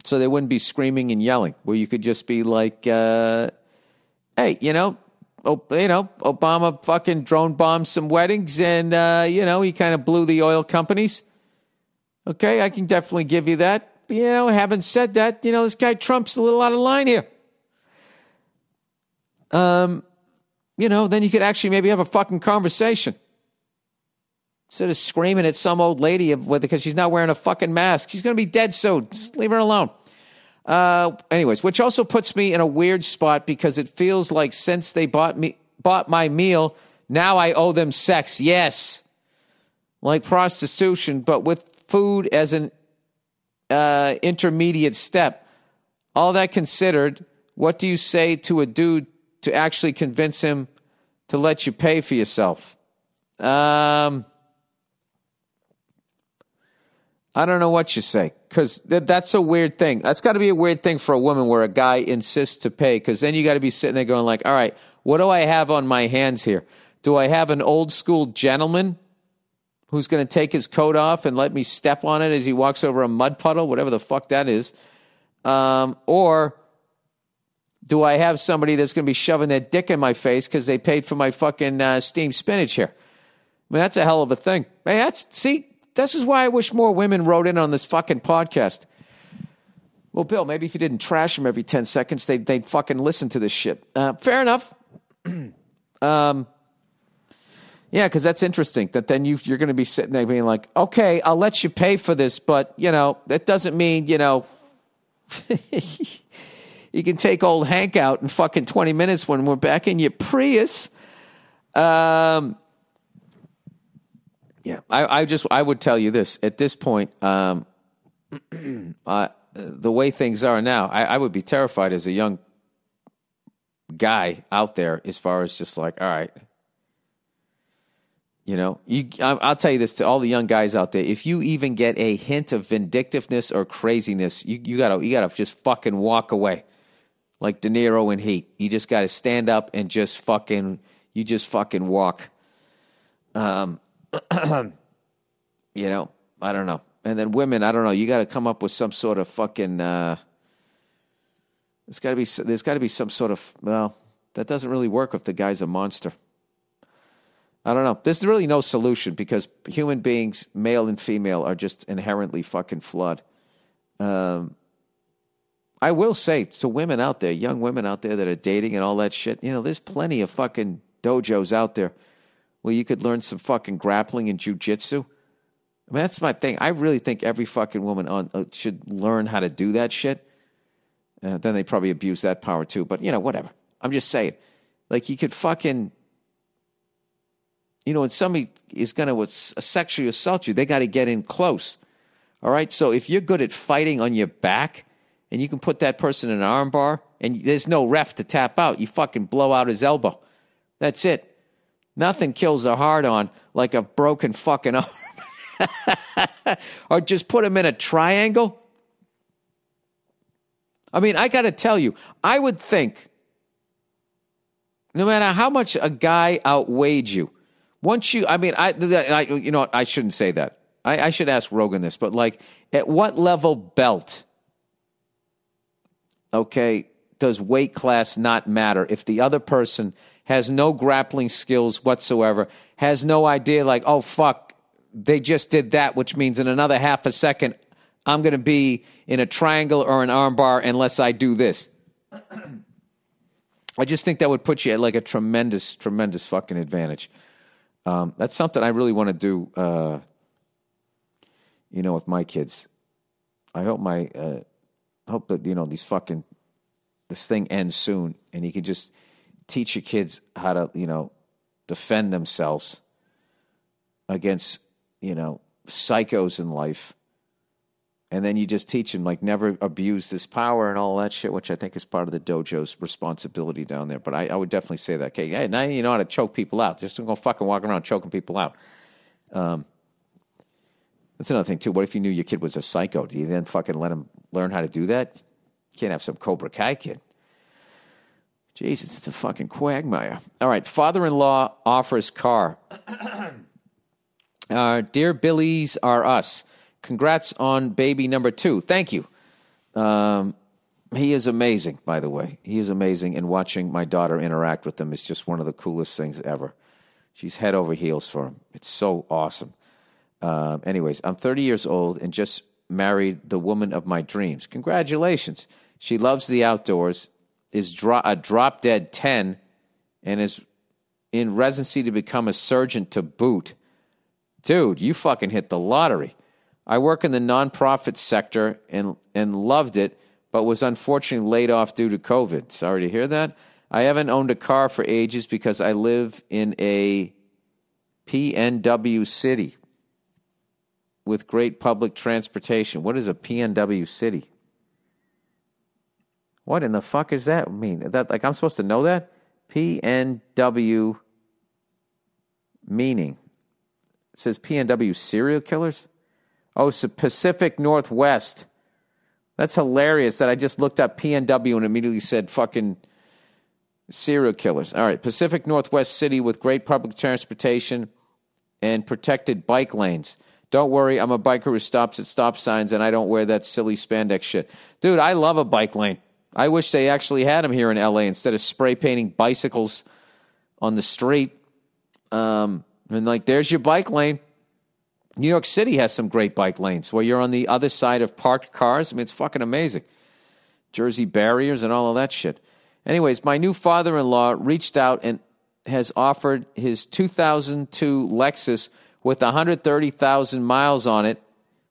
S1: So they wouldn't be screaming and yelling, where you could just be like, hey, Obama fucking drone bombed some weddings and, he kind of blew the oil companies. Okay, I can definitely give you that. But, having said that, this guy Trump's a little out of line here. then you could actually maybe have a fucking conversation. Instead of screaming at some old lady because she's not wearing a fucking mask. She's going to be dead soon. Just leave her alone. Anyways, which also puts me in a weird spot because it feels like since they bought my meal, now I owe them sex. Yes. Like prostitution, but with food as an intermediate step. All that considered, what do you say to a dude to actually convince him to let you pay for yourself? I don't know what you say, because that's a weird thing. That's got to be a weird thing for a woman where a guy insists to pay, because then you got to be sitting there going like, all right, what do I have on my hands here? Do I have an old school gentleman who's going to take his coat off and let me step on it as he walks over a mud puddle, whatever the fuck that is? Or do I have somebody that's going to be shoving their dick in my face because they paid for my fucking steamed spinach here? I mean, that's a hell of a thing. Hey, this is why I wish more women wrote in on this fucking podcast. Well, Bill, maybe if you didn't trash them every 10 seconds, they'd fucking listen to this shit. Fair enough. Yeah, because that's interesting, that then you're going to be sitting there being like, okay, I'll let you pay for this, but, that doesn't mean, you can take old Hank out in fucking 20 minutes when we're back in your Prius. Yeah, I would tell you this. At this point, the way things are now, I would be terrified as a young guy out there as far as just like, all right, I'll tell you this to all the young guys out there. If you even get a hint of vindictiveness or craziness, you gotta just fucking walk away. Like De Niro in Heat. You just gotta stand up and just fucking walk. I don't know. And then women, I don't know. You got to come up with some sort of fucking. There's got to be some sort of. Well, that doesn't really work if the guy's a monster. I don't know. There's really no solution because human beings, male and female, are just inherently fucking flawed. I will say to women out there, young women out there that are dating and all that shit, there's plenty of fucking dojos out there where you could learn some fucking grappling and jujitsu. I mean, that's my thing. I really think every fucking woman should learn how to do that shit. Then they probably abuse that power too. But, whatever. I'm just saying. Like, you could fucking... when somebody is going to sexually assault you, they got to get in close. All right? So if you're good at fighting on your back and you can put that person in an arm bar and there's no ref to tap out, you fucking blow out his elbow. That's it. Nothing kills a hard-on like a broken fucking arm. Or just put him in a triangle. I mean, I got to tell you, I would think, no matter how much a guy outweighed you, once you, I shouldn't say that. I should ask Rogan this, but like, at what level belt, okay, does weight class not matter if the other person has no grappling skills whatsoever, has no idea like, oh, fuck, they just did that, which means in another half a second, I'm going to be in a triangle or an arm bar unless I do this. I just think that would put you at like a tremendous, tremendous fucking advantage. That's something I really want to do, with my kids. I hope hope that, this thing ends soon and you can just teach your kids how to, defend themselves against, psychos in life. And then you just teach them, like, never abuse this power and all that shit, which I think is part of the dojo's responsibility down there. But I would definitely say that. Okay, hey, now you know how to choke people out. Just don't go fucking walking around choking people out. That's another thing, too. What if you knew your kid was a psycho? Do you then fucking let him learn how to do that? You can't have some Cobra Kai kid. Jesus, it's a fucking quagmire. All right, father-in-law offers car. Dear Billies are us. Congrats on baby number 2. Thank you. He is amazing, by the way. He is amazing, and watching my daughter interact with him is just one of the coolest things ever. She's head over heels for him. It's so awesome. Anyways, I'm 30 years old and just married the woman of my dreams. Congratulations. She loves the outdoors, is a drop-dead 10, and is in residency to become a surgeon to boot. Dude, you fucking hit the lottery. I work in the nonprofit sector and loved it, but was unfortunately laid off due to COVID. Sorry to hear that. I haven't owned a car for ages because I live in a PNW city with great public transportation. What is a PNW city? What in the fuck is that mean? That like I'm supposed to know that? PNW meaning. It says PNW serial killers? Oh, so Pacific Northwest. That's hilarious that I just looked up PNW and immediately said fucking serial killers. All right, Pacific Northwest city with great public transportation and protected bike lanes. Don't worry, I'm a biker who stops at stop signs and I don't wear that silly spandex shit. Dude, I love a bike lane. I wish they actually had them here in LA instead of spray painting bicycles on the street. And like, there's your bike lane. New York City has some great bike lanes where you're on the other side of parked cars. I mean, it's fucking amazing. Jersey barriers and all of that shit. Anyways, my new father-in-law reached out and has offered his 2002 Lexus with 130,000 miles on it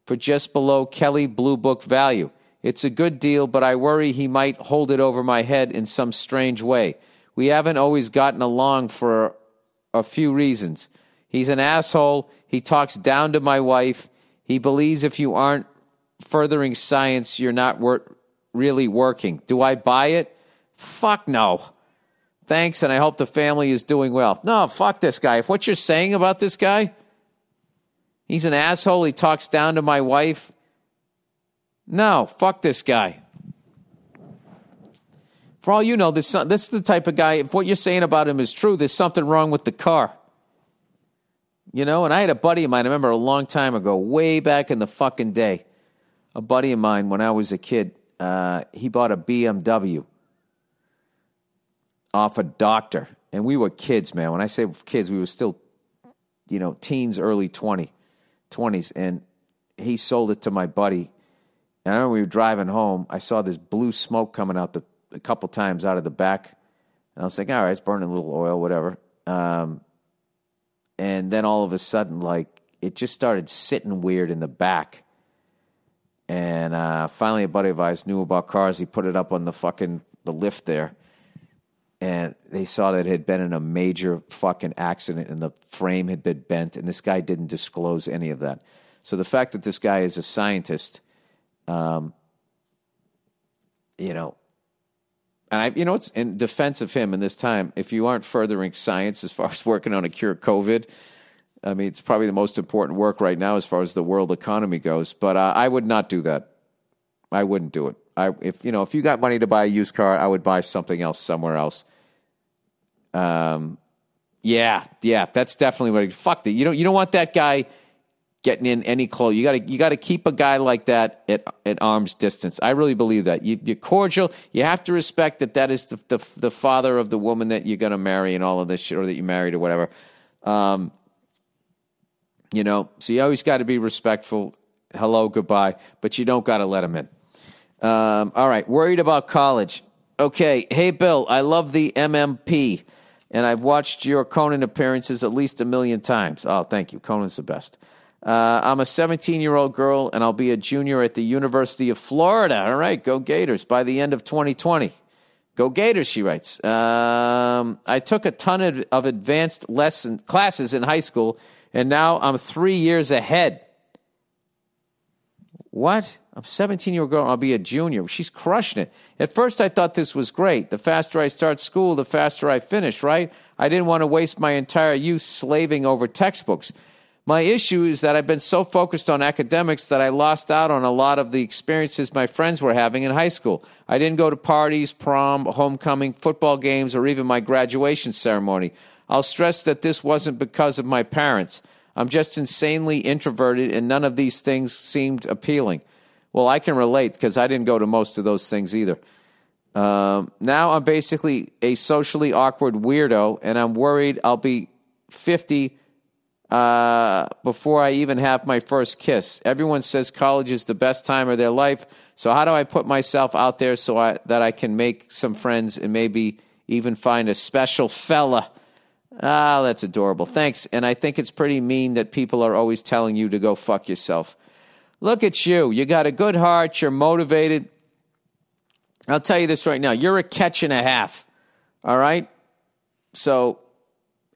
S1: for just below Kelley Blue Book value. It's a good deal, but I worry he might hold it over my head in some strange way. We haven't always gotten along for a few reasons. He's an asshole. He talks down to my wife. He believes if you aren't furthering science, you're not really working. Do I buy it? Fuck no. Thanks, and I hope the family is doing well. No, fuck this guy. If what you're saying about this guy, he's an asshole, he talks down to my wife, no, fuck this guy. For all you know, this is the type of guy, if what you're saying about him is true, there's something wrong with the car. You know, and I had a buddy of mine, I remember a long time ago, way back in the fucking day, a buddy of mine when I was a kid, he bought a BMW off a doctor. And we were kids, man. When I say kids, we were still, teens, early 20s. And he sold it to my buddy. And I remember we were driving home. I saw this blue smoke coming out a couple times out of the back. And I was like, all right, it's burning a little oil, whatever. And then all of a sudden, it just started sitting weird in the back. And finally, a buddy of ours knew about cars. He put it up on the lift there. And they saw that it had been in a major fucking accident and the frame had been bent. And this guy didn't disclose any of that. So the fact that this guy is a scientist, and it's in defense of him in this time, if you aren't furthering science as far as working on a cure of COVID, I mean, it's probably the most important work right now as far as the world economy goes. But I would not do that. I wouldn't do it. If you got money to buy a used car, I would buy something else somewhere else. Yeah, that's definitely what. Fuck that. You don't want that guy getting in any clothes. You got to keep a guy like that at arm's distance. I really believe that. You're cordial. You have to respect that is the father of the woman that you're going to marry and all of this shit, or that you married or whatever. So you always got to be respectful. Hello, goodbye, but you don't got to let him in. All right, worried about college. Okay, hey, Bill, I love the MMP, and I've watched your Conan appearances at least 1 million times. Oh, thank you. Conan's the best. I'm a 17-year-old girl, and I'll be a junior at the University of Florida. All right, go Gators, by the end of 2020. Go Gators, she writes. I took a ton of advanced classes in high school, and now I'm 3 years ahead. What? I'm a 17-year-old girl, I'll be a junior. She's crushing it. At first, I thought this was great. The faster I start school, the faster I finish, right? I didn't want to waste my entire youth slaving over textbooks. My issue is that I've been so focused on academics that I lost out on a lot of the experiences my friends were having in high school. I didn't go to parties, prom, homecoming, football games, or even my graduation ceremony. I'll stress that this wasn't because of my parents. I'm just insanely introverted, and none of these things seemed appealing. Well, I can relate because I didn't go to most of those things either. Now I'm basically a socially awkward weirdo, and I'm worried I'll be 50 before I even have my first kiss. Everyone says college is the best time of their life, so how do I put myself out there that I can make some friends and maybe even find a special fella Ah, that's adorable. Thanks. And I think it's pretty mean that people are always telling you to go fuck yourself. Look at you. You got a good heart. You're motivated. I'll tell you this right now. You're a catch and a half. All right? So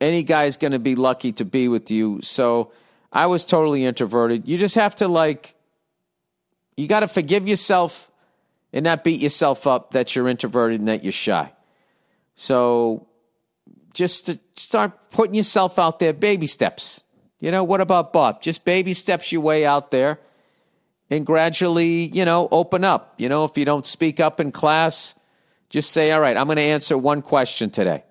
S1: any guy's going to be lucky to be with you. So I was totally introverted. You just have to, you got to forgive yourself and not beat yourself up that you're introverted and that you're shy. So just to start putting yourself out there, baby steps. What about Bob? Just baby steps your way out there and gradually, open up. If you don't speak up in class, just say, all right, I'm going to answer one question today.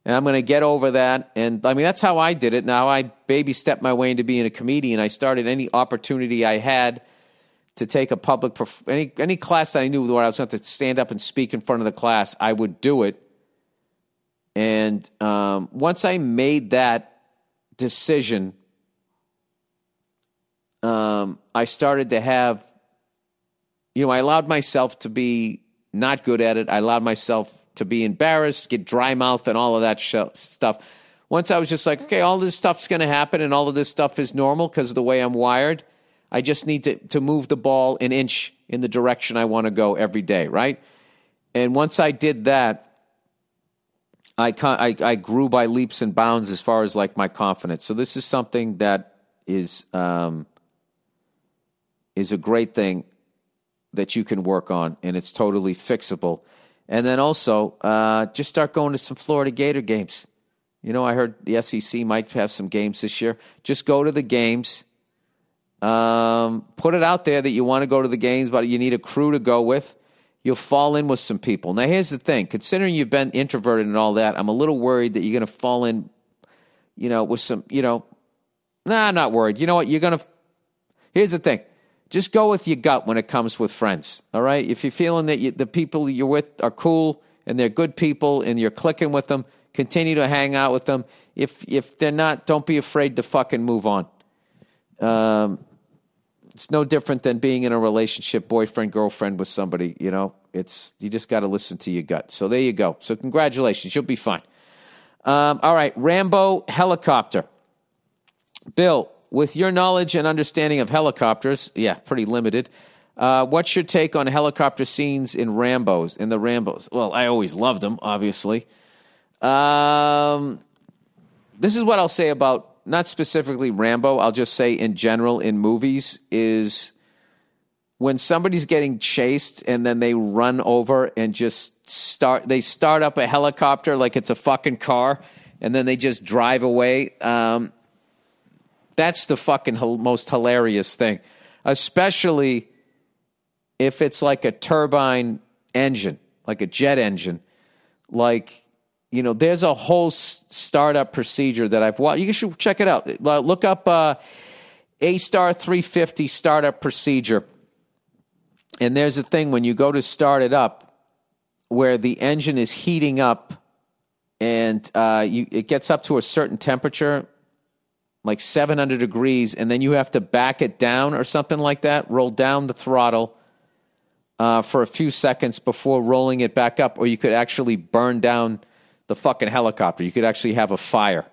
S1: And I'm going to get over that. And, that's how I did it. Now I baby stepped my way into being a comedian. I started any opportunity I had to take a public, any class that I knew where I was going to stand up and speak in front of the class, I would do it. And once I made that decision, I started to have, I allowed myself to be not good at it. I allowed myself to be embarrassed, get dry mouth and all of that stuff. Once I was just like, okay, all this stuff's going to happen and all of this stuff is normal because of the way I'm wired. I just need to move the ball an inch in the direction I want to go every day, right? And once I did that, I grew by leaps and bounds as far as my confidence. So this is something that is a great thing that you can work on, and it's totally fixable. And then also, just start going to some Florida Gator games. I heard the SEC might have some games this year. Just go to the games. Put it out there that you want to go to the games, but you need a crew to go with. You'll fall in with some people. Now, here's the thing. Considering you've been introverted and all that, I'm a little worried that you're going to fall in, with some, I'm not worried. You know what? Here's the thing. Just go with your gut when it comes with friends, all right? If you're feeling that the people you're with are cool and they're good people and you're clicking with them, continue to hang out with them. If they're not, don't be afraid to fucking move on. It's no different than being in a relationship, boyfriend, girlfriend with somebody, you just got to listen to your gut. So there you go. So congratulations. You'll be fine. All right. Rambo helicopter. Bill, with your knowledge and understanding of helicopters, pretty limited. What's your take on helicopter scenes in the Rambos? Well, I always loved them, obviously. This is what I'll say about, not specifically Rambo, I'll just say in general in movies, is when somebody's getting chased and then they run over and start up a helicopter like it's a fucking car and then they just drive away. That's the fucking most hilarious thing, especially if it's like a turbine engine, like a jet engine. There's a whole startup procedure that I've watched. You should check it out. Look up A-Star 350 startup procedure. And there's a thing when you go to start it up where the engine is heating up and it gets up to a certain temperature, like 700 degrees, and then you have to back it down or something like that, roll down the throttle for a few seconds before rolling it back up, or you could actually burn down the fucking helicopter. You could actually have a fire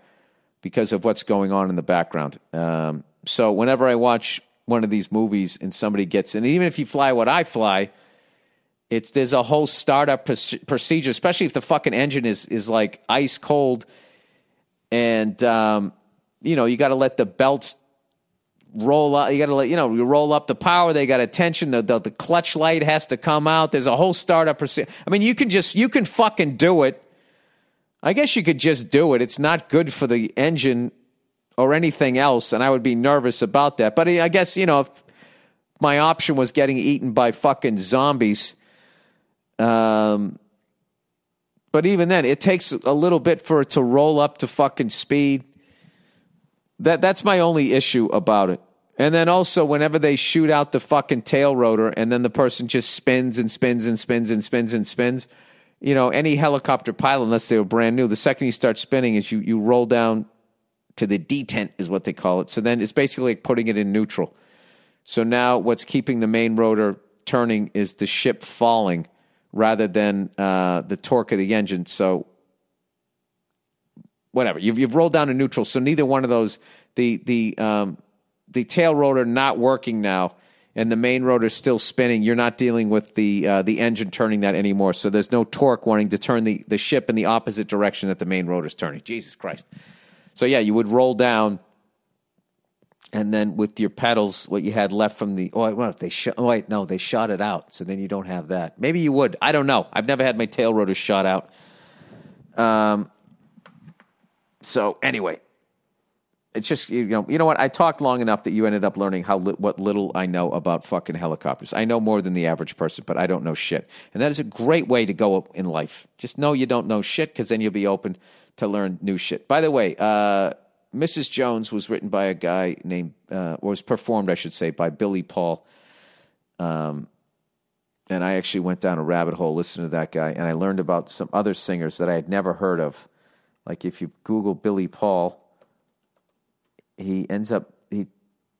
S1: because of what's going on in the background. So whenever I watch one of these movies and somebody gets in, even if you fly what I fly, there's a whole startup procedure, especially if the fucking engine is like ice cold, and you got to let the belts roll up. You got to let you roll up the power. They got a tension. The clutch light has to come out. There's a whole startup procedure. You can fucking do it. I guess you could just do it. It's not good for the engine or anything else, and I would be nervous about that. But I guess, if my option was getting eaten by fucking zombies, but even then, it takes a little bit for it to roll up to fucking speed. That's my only issue about it. And then also, whenever they shoot out the fucking tail rotor and then the person just spins and spins and spins and spins and spins, any helicopter pilot, unless they were brand new, the second you start spinning is you roll down to the detent is what they call it. So then it's basically like putting it in neutral. So now what's keeping the main rotor turning is the ship falling rather than the torque of the engine. So whatever. You've rolled down to neutral, so neither one of those, the tail rotor not working now, and the main rotor still spinning. You're not dealing with the engine turning that anymore, so there's no torque wanting to turn the ship in the opposite direction that the main rotor's turning. Jesus Christ. So yeah, you would roll down, and then with your pedals, what you had left from the they shot it out, so then you don't have that. Maybe you would. I don't know. I've never had my tail rotor shot out. So anyway, it's just, you know what? I talked long enough that you ended up learning what little I know about fucking helicopters. I know more than the average person, but I don't know shit. And that is a great way to go in life. Just know you don't know shit, because then you'll be open to learn new shit. By the way, Mrs. Jones was written by a guy named, or was performed, I should say, by Billy Paul. And I actually went down a rabbit hole listening to that guy, and I learned about some other singers that I had never heard of. Like if you Google Billy Paul, he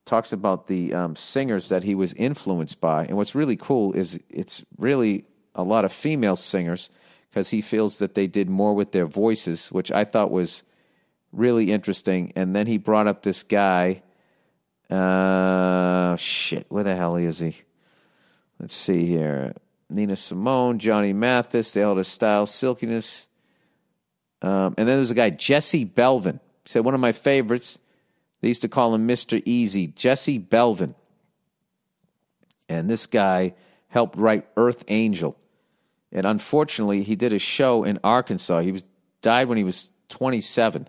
S1: talks about the singers that he was influenced by. And what's really cool is it's really a lot of female singers, because he feels that they did more with their voices, which I thought was really interesting. And then he brought up this guy. Where the hell is he? Let's see here. Nina Simone, Johnny Mathis, they all had a style, silkiness. And then there was a guy, Jesse Belvin. He said, one of my favorites. They used to call him Mr. Easy, Jesse Belvin. And this guy helped write Earth Angel. And unfortunately, he did a show in Arkansas. He died when he was 27.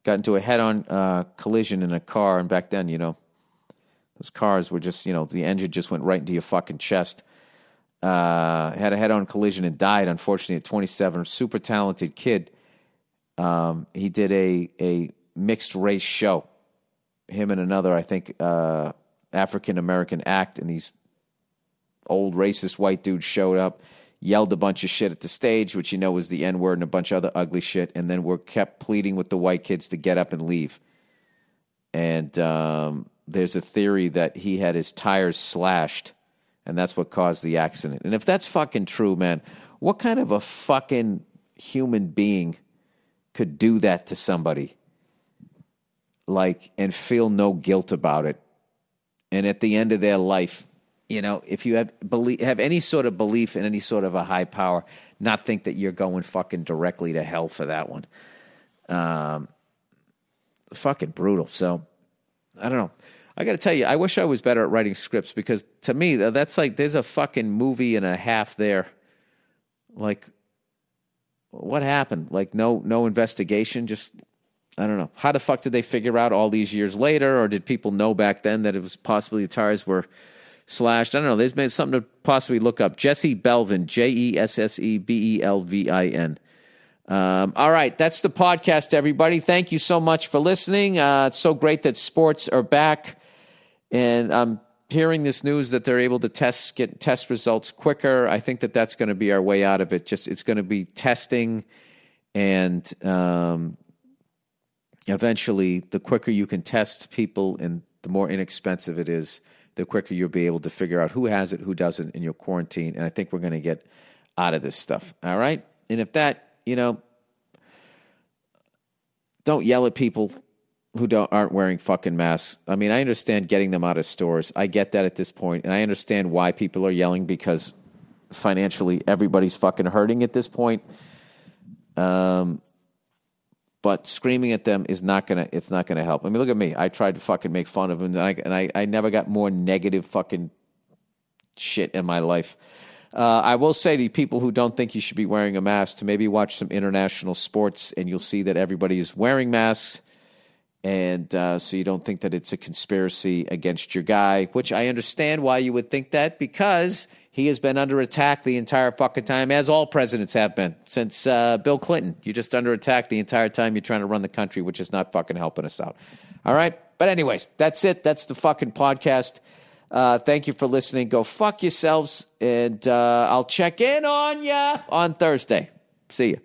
S1: Got into a head-on collision in a car. And back then, those cars were just, the engine just went right into your fucking chest. Had a head-on collision and died, unfortunately, at 27. Super talented kid. He did a mixed race show. Him and another, I think, African-American act, and these old racist white dudes showed up, yelled a bunch of shit at the stage, which was the N-word and a bunch of other ugly shit, and then were kept pleading with the white kids to get up and leave. And there's a theory that he had his tires slashed, and that's what caused the accident. And if that's fucking true, man, what kind of a fucking human being could do that to somebody? And feel no guilt about it. And at the end of their life, if you have any sort of belief in any sort of a high power, not think that you're going fucking directly to hell for that one. Fucking brutal. So, I don't know. I got to tell you, I wish I was better at writing scripts, because to me, that's like, there's a fucking movie and a half there. Like, what happened? Like, no investigation, just... I don't know. How the fuck did they figure out all these years later, or did people know back then that it was possibly the tires were slashed? I don't know. There's been something to possibly look up. Jesse Belvin, Jessebelvin. All right, that's the podcast, everybody. Thank you so much for listening. It's so great that sports are back, and I'm hearing this news that they're able to get test results quicker. I think that that's going to be our way out of it. It's going to be testing, and eventually, the quicker you can test people and the more inexpensive it is, the quicker you'll be able to figure out who has it, who doesn't in your quarantine. And I think we're going to get out of this stuff. All right? And if that, don't yell at people who aren't wearing fucking masks. I mean, I understand getting them out of stores. I get that at this point. And I understand why people are yelling, because financially everybody's fucking hurting at this point. But screaming at them it's not gonna help. I mean, look at me. I tried to fucking make fun of them, and I never got more negative fucking shit in my life. I will say to people who don't think you should be wearing a mask to maybe watch some international sports, and you'll see that everybody is wearing masks, and so you don't think that it's a conspiracy against your guy, which I understand why you would think that, because he has been under attack the entire fucking time, as all presidents have been since Bill Clinton. You're just under attack the entire time you're trying to run the country, which is not fucking helping us out. All right? But anyways, that's it. That's the fucking podcast. Thank you for listening. Go fuck yourselves, and I'll check in on ya on Thursday. See you.